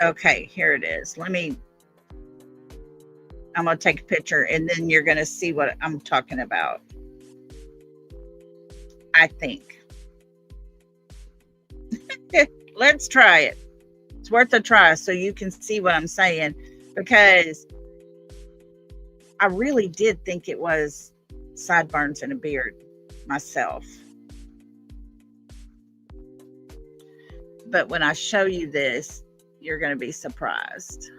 Okay, here it is. I'm going to take a picture and then you're going to see what I'm talking about. I think. Let's try it. It's worth a try so you can see what I'm saying, because I really did think it was sideburns and a beard myself. But when I show you this, you're going to be surprised.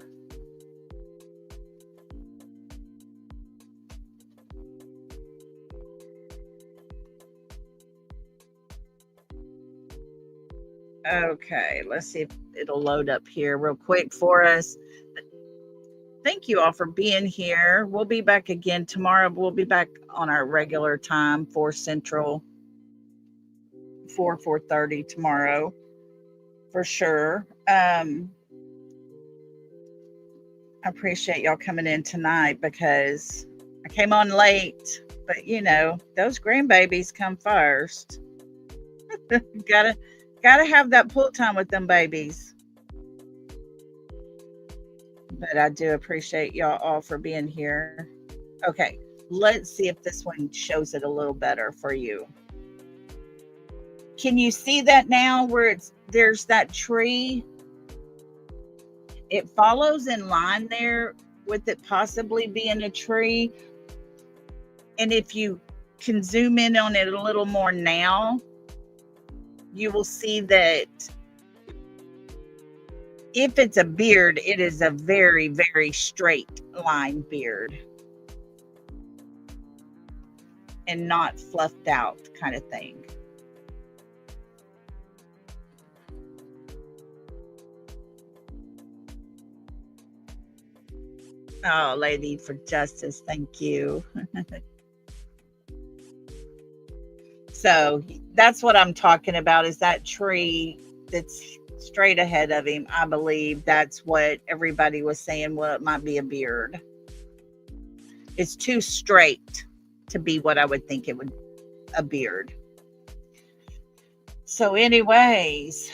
Okay, let's see if it'll load up here real quick for us. thank you all for being here. We'll be back again tomorrow. We'll be back on our regular time, 4 Central, 4:30 tomorrow for sure. I appreciate y'all coming in tonight because I came on late, but you know, those grandbabies come first. gotta have that pool time with them babies. But I do appreciate y'all all for being here. Okay, let's see if this one shows it a little better for you. Can you see that now where there's that tree? It follows in line there with it possibly being a tree. And if you can zoom in on it a little more now, you will see that if it's a beard, it is a very, very straight line beard and not fluffed out kind of thing. Oh, Lady for Justice, thank you. So that's what I'm talking about, is that tree that's straight ahead of him. I believe that's what everybody was saying. Well, it might be a beard. It's too straight to be what I would think it would, a beard. So anyways,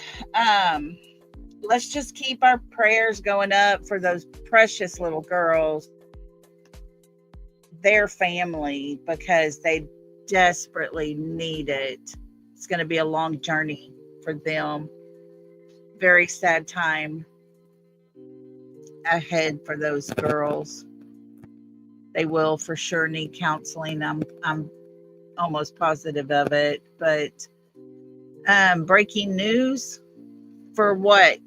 let's just keep our prayers going up for those precious little girls, their family, because they desperately need it. It's going to be a long journey for them. Very sad time ahead for those girls. They will for sure need counseling. I'm almost positive of it. But breaking news for what?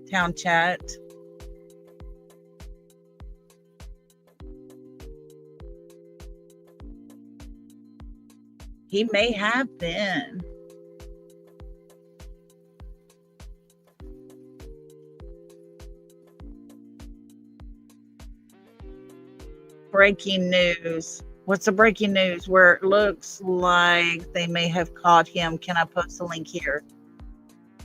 Town chat. He may have been. Breaking news. What's the breaking news? Where it looks like they may have caught him. Can I post a link here?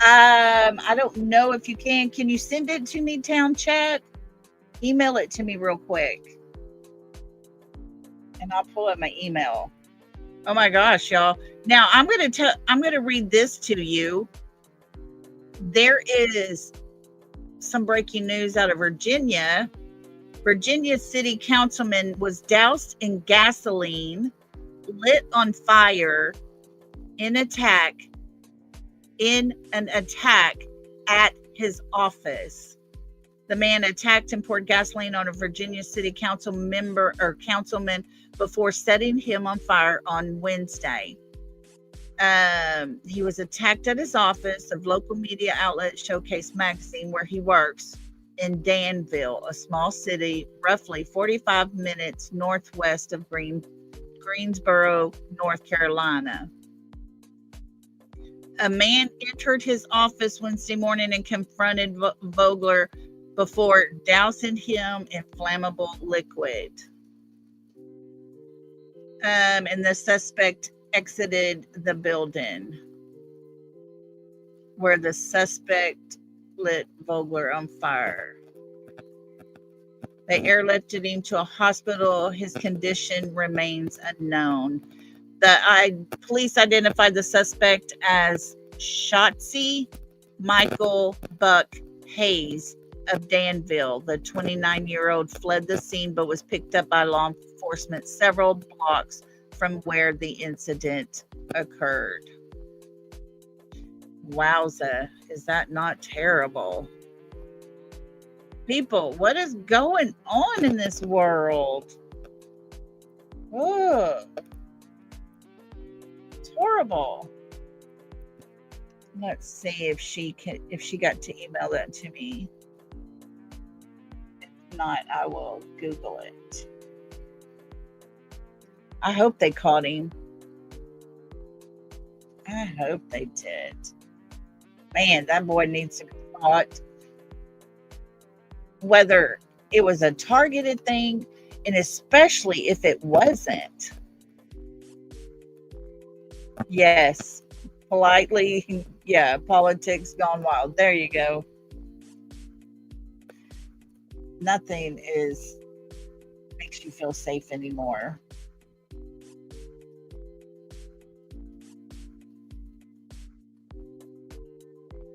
I don't know if you can. Can you send it to me, Town Chat? Email it to me real quick. And I'll pull up my email. Oh my gosh, y'all. Now I'm gonna read this to you. There is some breaking news out of Virginia. Virginia City Councilman was doused in gasoline, lit on fire in an attack at his office. The man attacked and poured gasoline on a Virginia City Council member or councilman before setting him on fire on Wednesday. He was attacked at his office of local media outlet Showcase Magazine, where he works in Danville, a small city roughly 45 minutes northwest of Greensboro, North Carolina. A man entered his office Wednesday morning and confronted Vogler before dousing him in flammable liquid. And the suspect exited the building, where the suspect lit Vogler on fire. They airlifted him to a hospital. His condition remains unknown. Police identified the suspect as Shotzi Michael Buck Hayes of Danville. The 29-year-old fled the scene but was picked up by law enforcement several blocks from where the incident occurred. Wowza, is that not terrible? People, what is going on in this world? Oh, it's horrible. Let's see if she got to email that to me. If not, I will Google it. I hope they caught him. I hope they did. Man, that boy needs to be caught. whether it was a targeted thing, and especially if it wasn't. Yes, politely, yeah, politics gone wild. There you go. Nothing makes you feel safe anymore.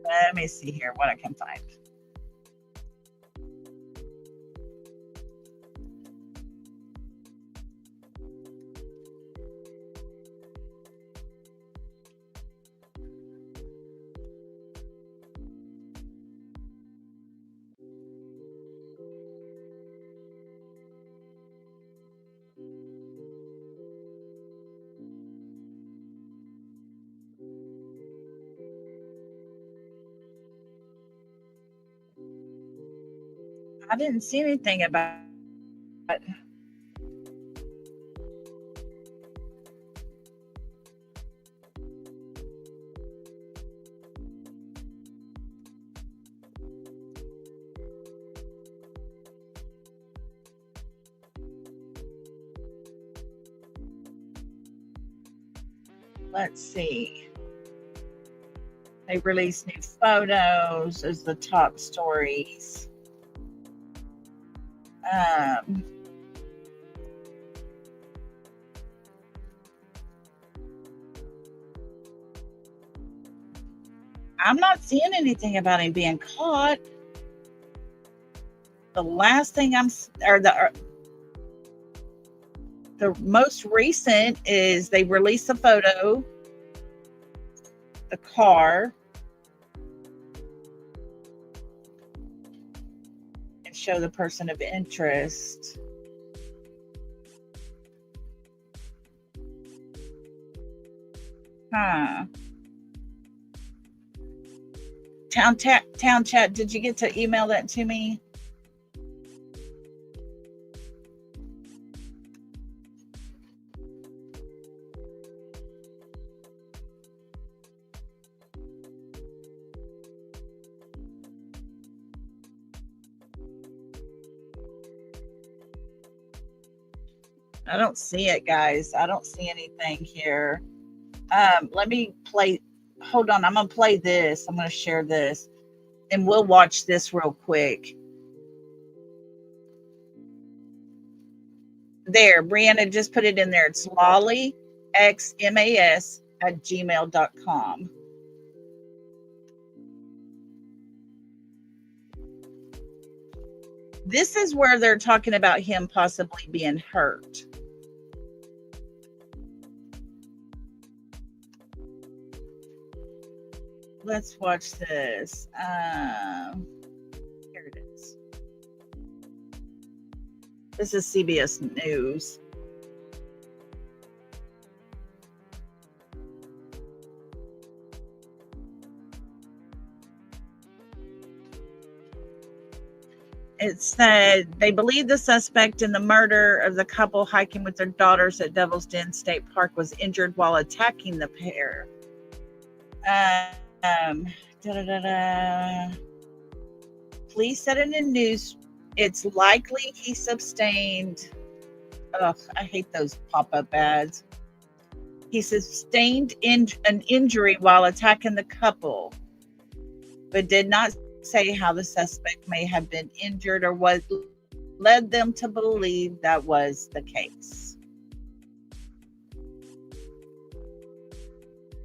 Let me see here what I can find. I didn't see anything about it. Let's see. They released new photos as the top stories. I'm not seeing anything about him being caught. The last thing the most recent is they released a photo, the car, and show the person of interest. Town chat, did you get to email that to me? I don't see it, guys. I don't see anything here. Let me play. Hold on. I'm going to play this. I'm going to share this. And we'll watch this real quick. There. Brianna just put it in there. It's lollyxmas@gmail.com. This is where they're talking about him possibly being hurt. Let's watch this. Here it is. This is CBS News. It said they believe the suspect in the murder of the couple hiking with their daughters at Devil's Den State Park was injured while attacking the pair. Police said in the news it's likely he sustained. Ugh, I hate those pop-up ads. He sustained an injury while attacking the couple, but did not say how the suspect may have been injured or what led them to believe that was the case.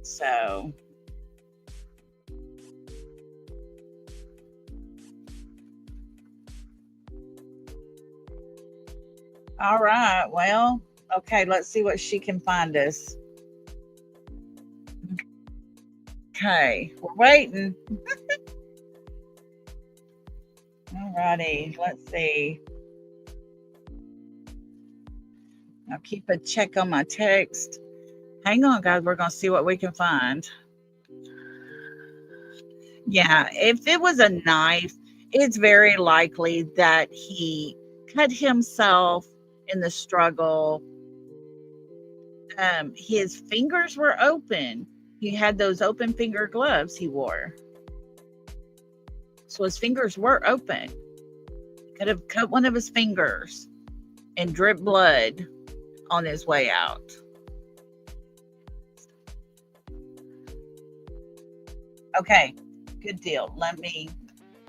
So, all right, well, okay, let's see what she can find us. Okay, we're waiting. All righty, let's see. I'll keep a check on my text. Hang on, guys. We're going to see what we can find. Yeah, if it was a knife, it's very likely that he cut himself in the struggle. His fingers were open. He had those open finger gloves he wore. So his fingers were open. Could have cut one of his fingers and dripped blood on his way out. Okay, good deal. Let me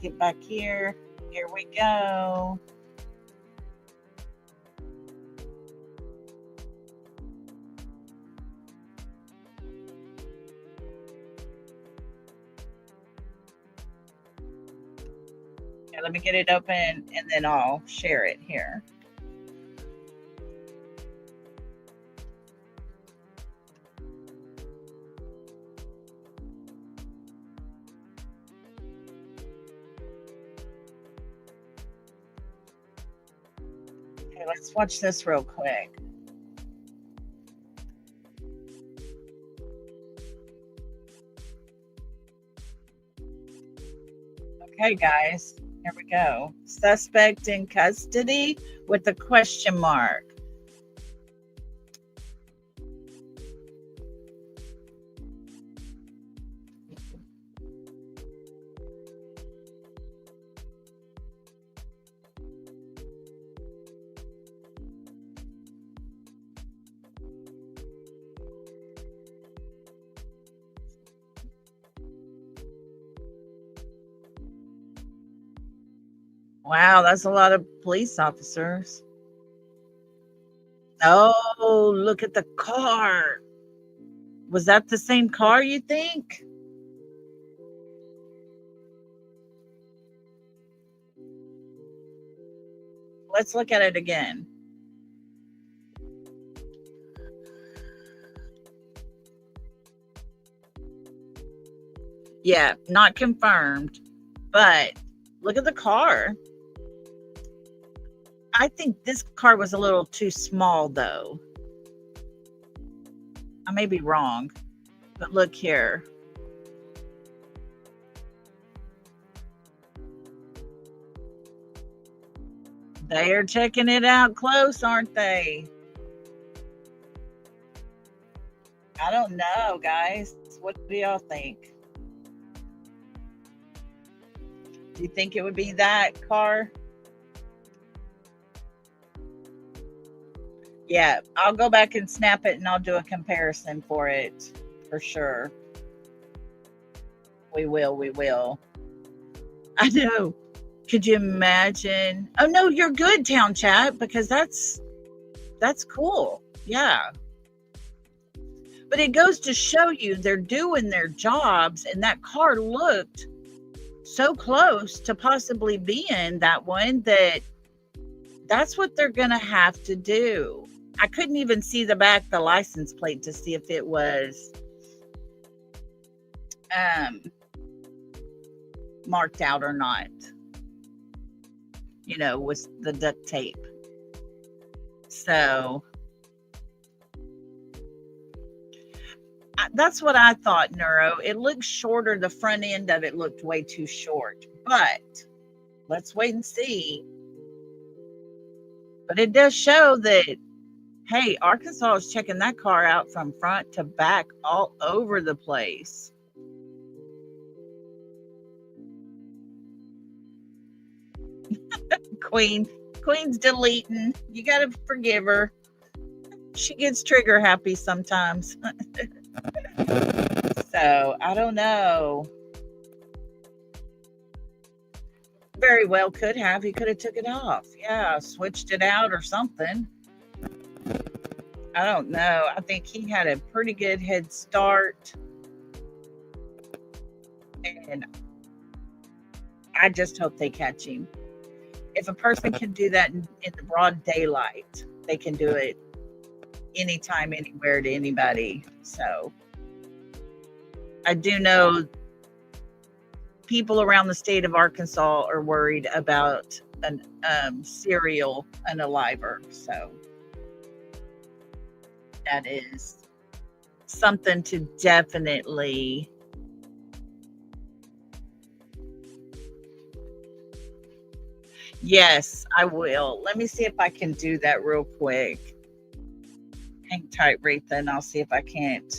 get back here. Here we go. Okay, let me get it open and then I'll share it here. Okay, let's watch this real quick. Okay, guys, here we go. Suspect in custody with a question mark. Wow, that's a lot of police officers. Oh, look at the car. Was that the same car, you think? Let's look at it again. Yeah, not confirmed, but look at the car. I think this car was a little too small, though. I may be wrong, but look here. They are checking it out close, aren't they? I don't know, guys. What do y'all think? Do you think it would be that car? Yeah, I'll go back and snap it and I'll do a comparison for it for sure. We will. I know. Could you imagine? Oh no, you're good, Town Chat, because that's cool. Yeah. But it goes to show you they're doing their jobs, and that car looked so close to possibly being that one that's what they're gonna have to do. I couldn't even see the license plate to see if it was marked out or not, with the duct tape. So that's what I thought, Neuro. It looked shorter. The front end of it looked way too short, but let's wait and see. But it does show that, hey, Arkansas is checking that car out from front to back all over the place. Queen's deleting. You got to forgive her. She gets trigger happy sometimes. So, I don't know. Very well could have. He could have took it off. Yeah, switched it out or something. I don't know. I think he had a pretty good head start. And I just hope they catch him. If a person can do that in the broad daylight, they can do it anytime, anywhere, to anybody. So I do know people around the state of Arkansas are worried about a serial unaliver. So that is something to definitely Yes, I will. Let me see if I can do that real quick. Hang tight, Retha, and I'll see if I can't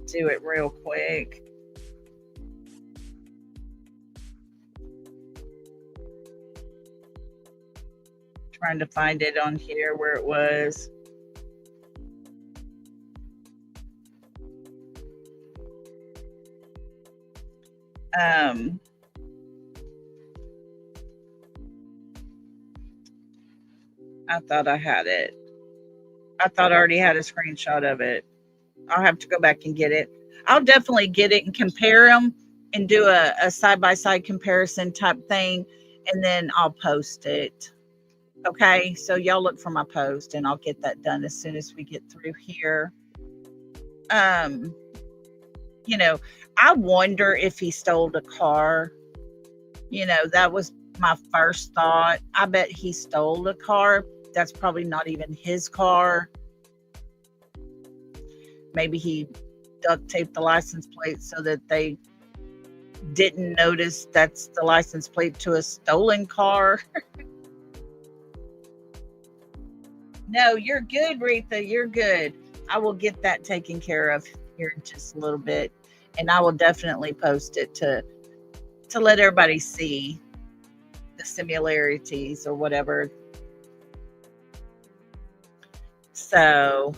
do it real quick. trying to find it on here where it was. I thought I had it. I thought I already had a screenshot of it. I'll have to go back and get it. I'll definitely get it and compare them and do a side-by-side comparison type thing, and then I'll post it. Okay, so y'all look for my post, and I'll get that done as soon as we get through here. You know, I wonder if he stole the car. You know, that was my first thought. I bet he stole the car. That's probably not even his car. Maybe he duct taped the license plate so that they didn't notice that's the license plate to a stolen car. No, you're good, Retha. You're good. I will get that taken care of here in just a little bit. And I will definitely post it to let everybody see the similarities or whatever. So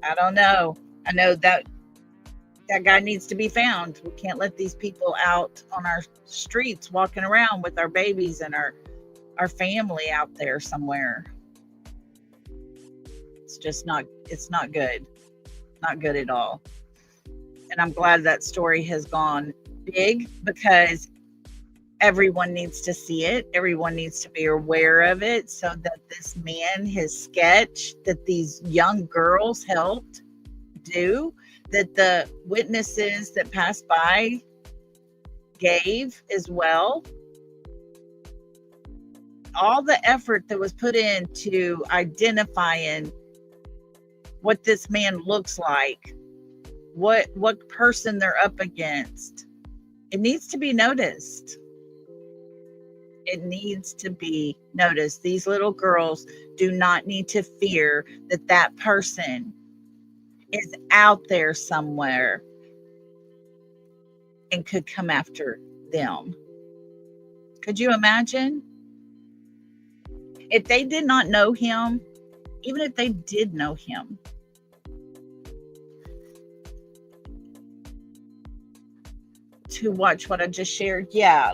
I don't know. I know that guy needs to be found. We can't let these people out on our streets walking around with our babies and our family out there somewhere. It's just not good. Not good at all. And I'm glad that story has gone big because everyone needs to see it. Everyone needs to be aware of it so that this man, his sketch that these young girls helped do, that the witnesses that passed by gave as well. All the effort that was put into identifying what this man looks like, what person they're up against. It needs to be noticed. It needs to be noticed. These little girls do not need to fear that person is out there somewhere and could come after them. Could you imagine? If they did not know him, even if they did know him, to watch what I just shared. Yeah,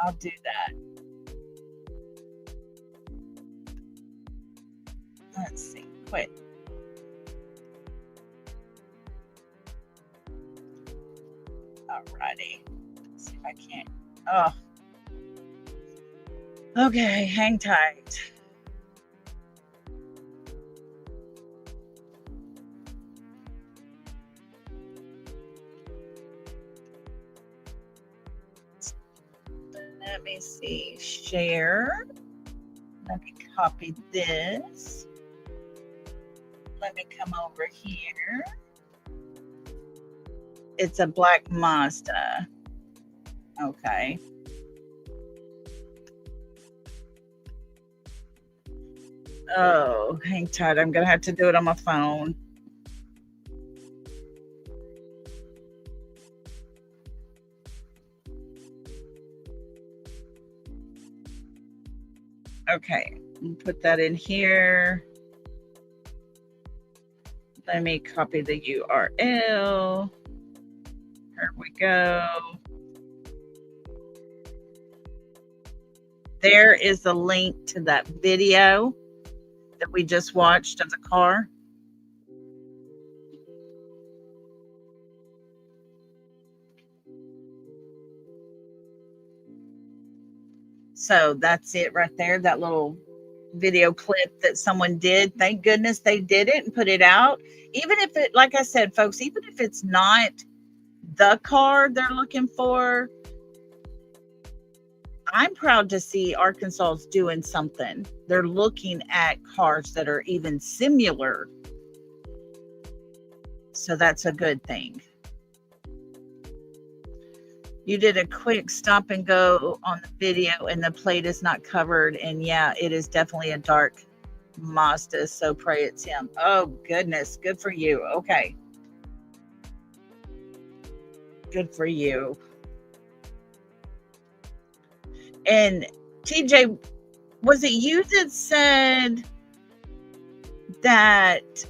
I'll do that. Let's see, quit. Alrighty. Let's see if I can't. Oh. Okay, hang tight. Let me see, share. Let me copy this. Let me come over here. It's a black Mazda. Okay. Oh, hang tight. I'm going to have to do it on my phone. Okay, put that in here. Let me copy the URL. Here we go. There is the link to that video that we just watched of the car. So that's it right there, that little video clip that someone did. Thank goodness they did it and put it out. Even if it, like I said, folks, even if it's not the car they're looking for, I'm proud to see Arkansas is doing something. They're looking at cars that are even similar. So that's a good thing. You did a quick stop and go on the video and the plate is not covered. And yeah, it is definitely a dark Mazda. So pray it's him. Oh, goodness. Good for you. Okay. Good for you. And TJ, was it you that said that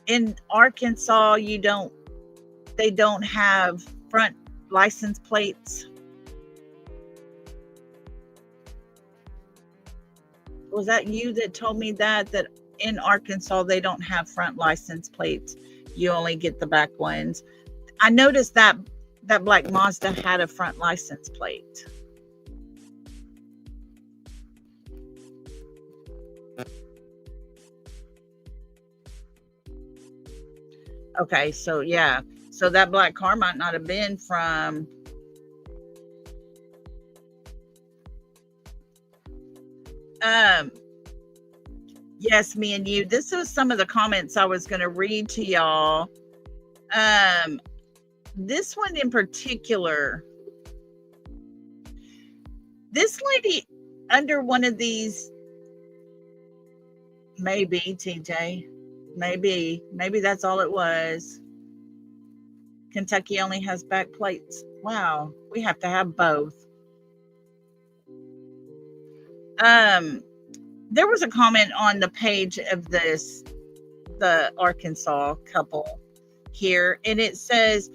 in Arkansas they don't have front license plates? Was that you that told me that in Arkansas they don't have front license plates? You only get the back ones. I noticed that black Mazda had a front license plate. Okay, so yeah. So that black car might not have been from yes, me and you. This was some of the comments I was going to read to y'all. This one in particular, this lady under one of these, maybe TJ, maybe that's all it was. Kentucky only has back plates. Wow, we have to have both. There was a comment on the page of the Arkansas couple here, and it says,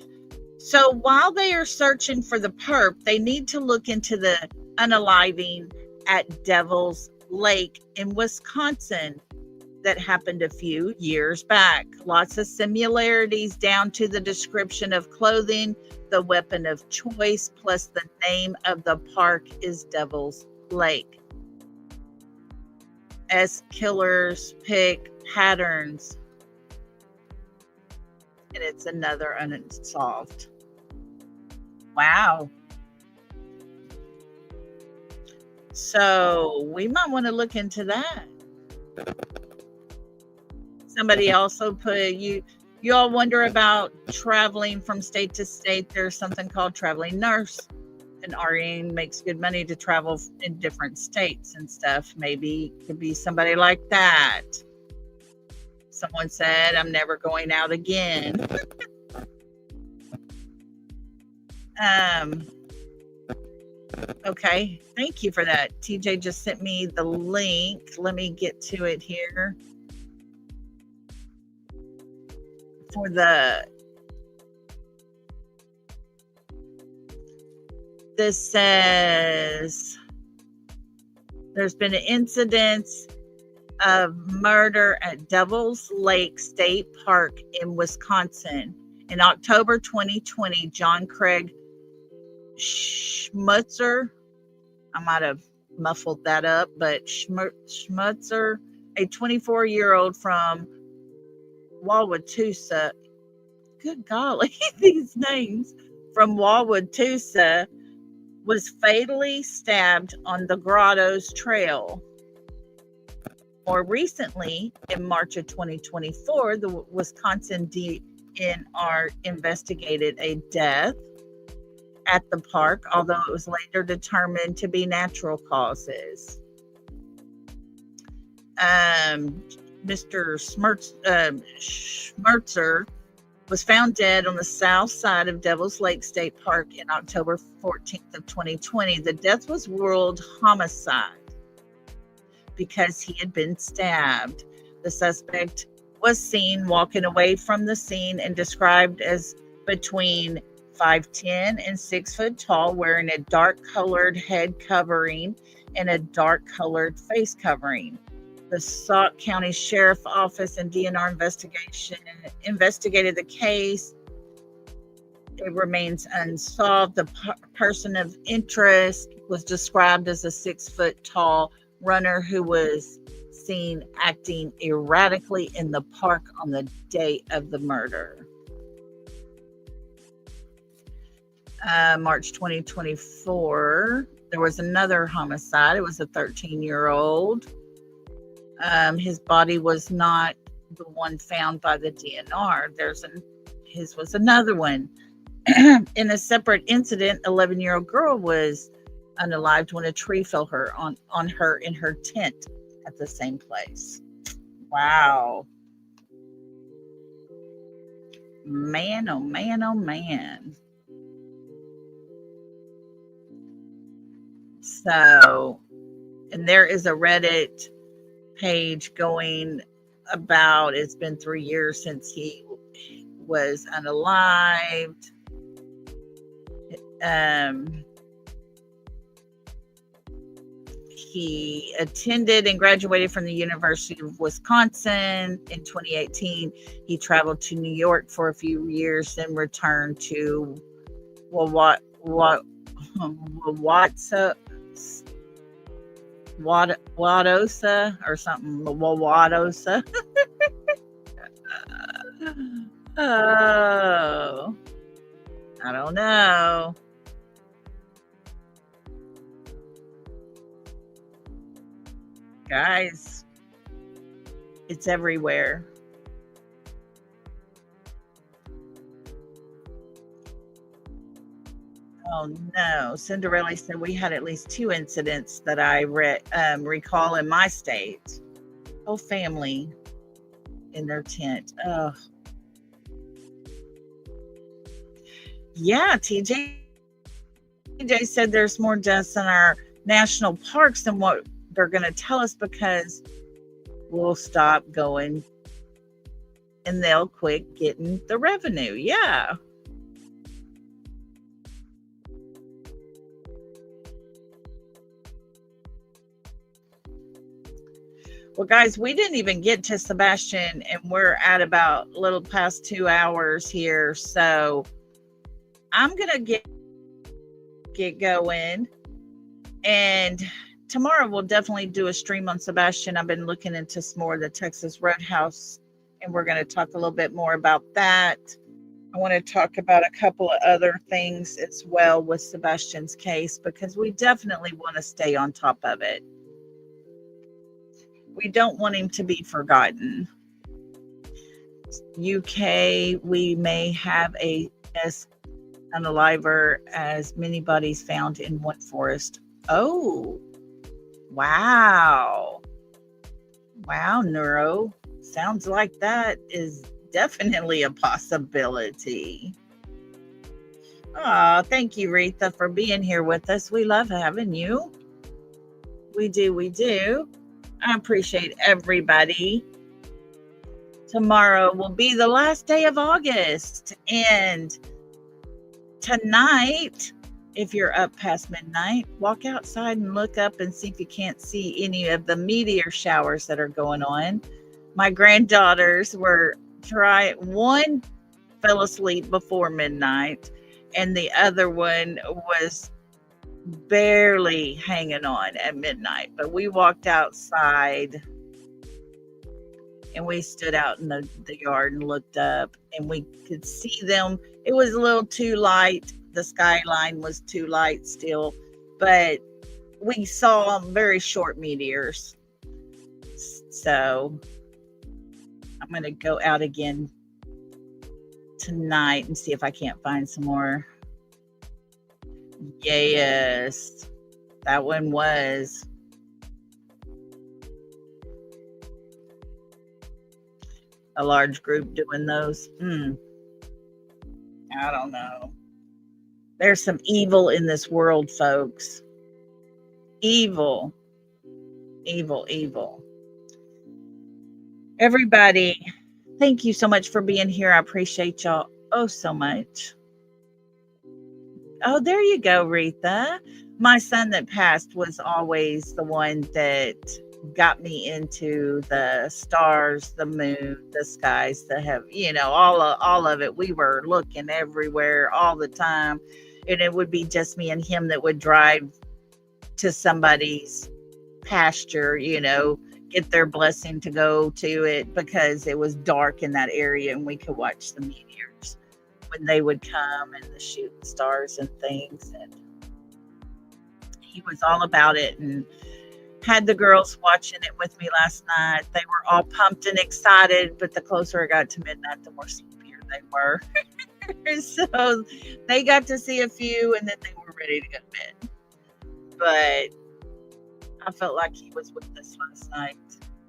so while they are searching for the perp, they need to look into the unaliving at Devil's Lake in Wisconsin that happened a few years back. Lots of similarities down to the description of clothing, the weapon of choice, plus the name of the park is Devil's Lake. As killers pick patterns, and it's another unsolved. Wow. So we might want to look into that. Somebody also put, you all wonder about traveling from state to state. There's something called traveling nurse. An RN makes good money to travel in different states and stuff. Maybe it could be somebody like that. Someone said, I'm never going out again. Okay, thank you for that. TJ just sent me the link. Let me get to it here. For this says there's been an incident of murder at Devil's Lake State Park in Wisconsin. In October 2020, John Craig Schmutzer, I might have muffled that up, but Schmutzer, a 24-year-old from Wauwatosa, good golly, these names, from Wauwatosa, was fatally stabbed on the Grottoes Trail. More recently, in March of 2024, the Wisconsin DNR investigated a death at the park, although it was later determined to be natural causes. Mr. Schmerzer was found dead on the south side of Devil's Lake State Park in October 14th of 2020. The death was ruled homicide because he had been stabbed. The suspect was seen walking away from the scene and described as between 5'10" and 6 foot tall, wearing a dark colored head covering and a dark colored face covering. The Sauk County Sheriff Office and DNR investigated the case. It remains unsolved. The person of interest was described as a 6 foot tall runner who was seen acting erratically in the park on the day of the murder. March 2024, there was another homicide. It was a 13-year-old. His body was not the one found by the DNR. His was another one. In a separate incident, 11-year-old girl was unalived when a tree fell on her in her tent at the same place. Wow. Man, oh man, oh man. So, and there is a Reddit page going about it's been 3 years since he was unalived. He attended and graduated from the University of Wisconsin in 2018. He traveled to New York for a few years, then returned to Wadosa or something. Wadosa. Oh, I don't know. Guys, it's everywhere. Oh no. Cinderella said we had at least 2 incidents that I recall in my state. Whole family in their tent. Oh. Yeah, TJ said there's more deaths in our national parks than what they're going to tell us because we'll stop going and they'll quit getting the revenue. Yeah. Well, guys, we didn't even get to Sebastian and we're at about a little past 2 hours here. So I'm going to get going, and tomorrow we'll definitely do a stream on Sebastian. I've been looking into some more of the Texas Roadhouse, and we're going to talk a little bit more about that. I want to talk about a couple of other things as well with Sebastian's case, because we definitely want to stay on top of it. We don't want him to be forgotten. UK, we may have a unaliver as many bodies found in one forest. Oh, wow. Wow, Neuro. Sounds like that is definitely a possibility. Oh, thank you, Retha, for being here with us. We love having you. We do. I appreciate everybody. Tomorrow will be the last day of August. And tonight, if you're up past midnight, walk outside and look up and see if you can't see any of the meteor showers that are going on. My granddaughters one fell asleep before midnight, and the other one was barely hanging on at midnight. But we walked outside and we stood out in the yard and looked up, and we could see them. It was a little too light. The skyline was too light still, but we saw very short meteors. So I'm going to go out again tonight and see if I can't find some more. Yes, that one was. A large group doing those. I don't know. There's some evil in this world, folks. Evil. Everybody, thank you so much for being here. I appreciate y'all so much. Oh, there you go, Retha. My son that passed was always the one that got me into the stars, the moon, the skies, the heaven, all of it. We were looking everywhere all the time. And it would be just me and him that would drive to somebody's pasture, get their blessing to go to it, because it was dark in that area and we could watch the meteors when they would come and the shooting stars and things. And he was all about it and had the girls watching it with me last night. They were all pumped and excited, but the closer it got to midnight, the more sleepier they were. So they got to see a few and then they were ready to go to bed. But I felt like he was with us last night.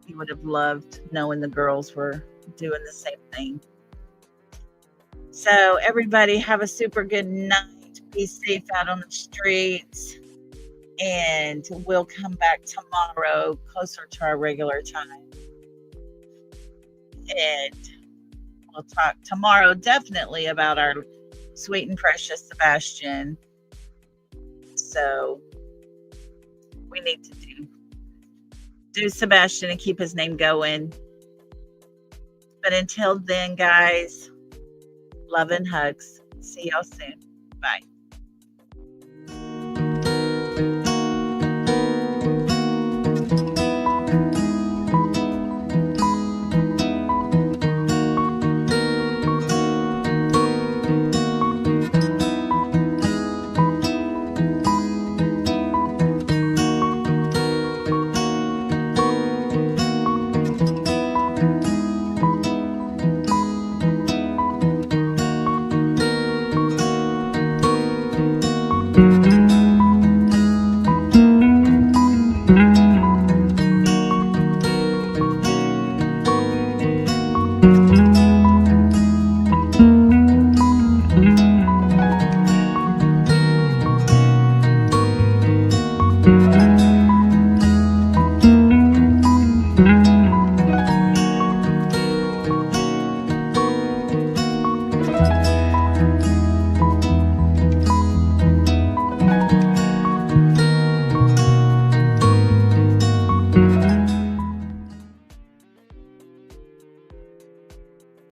He would have loved knowing the girls were doing the same thing. So everybody have a super good night. Be safe out on the streets. And we'll come back tomorrow closer to our regular time. And we'll talk tomorrow definitely about our sweet and precious Sebastian. So we need to do Sebastian and keep his name going. But until then, guys, love and hugs. See y'all soon. Bye.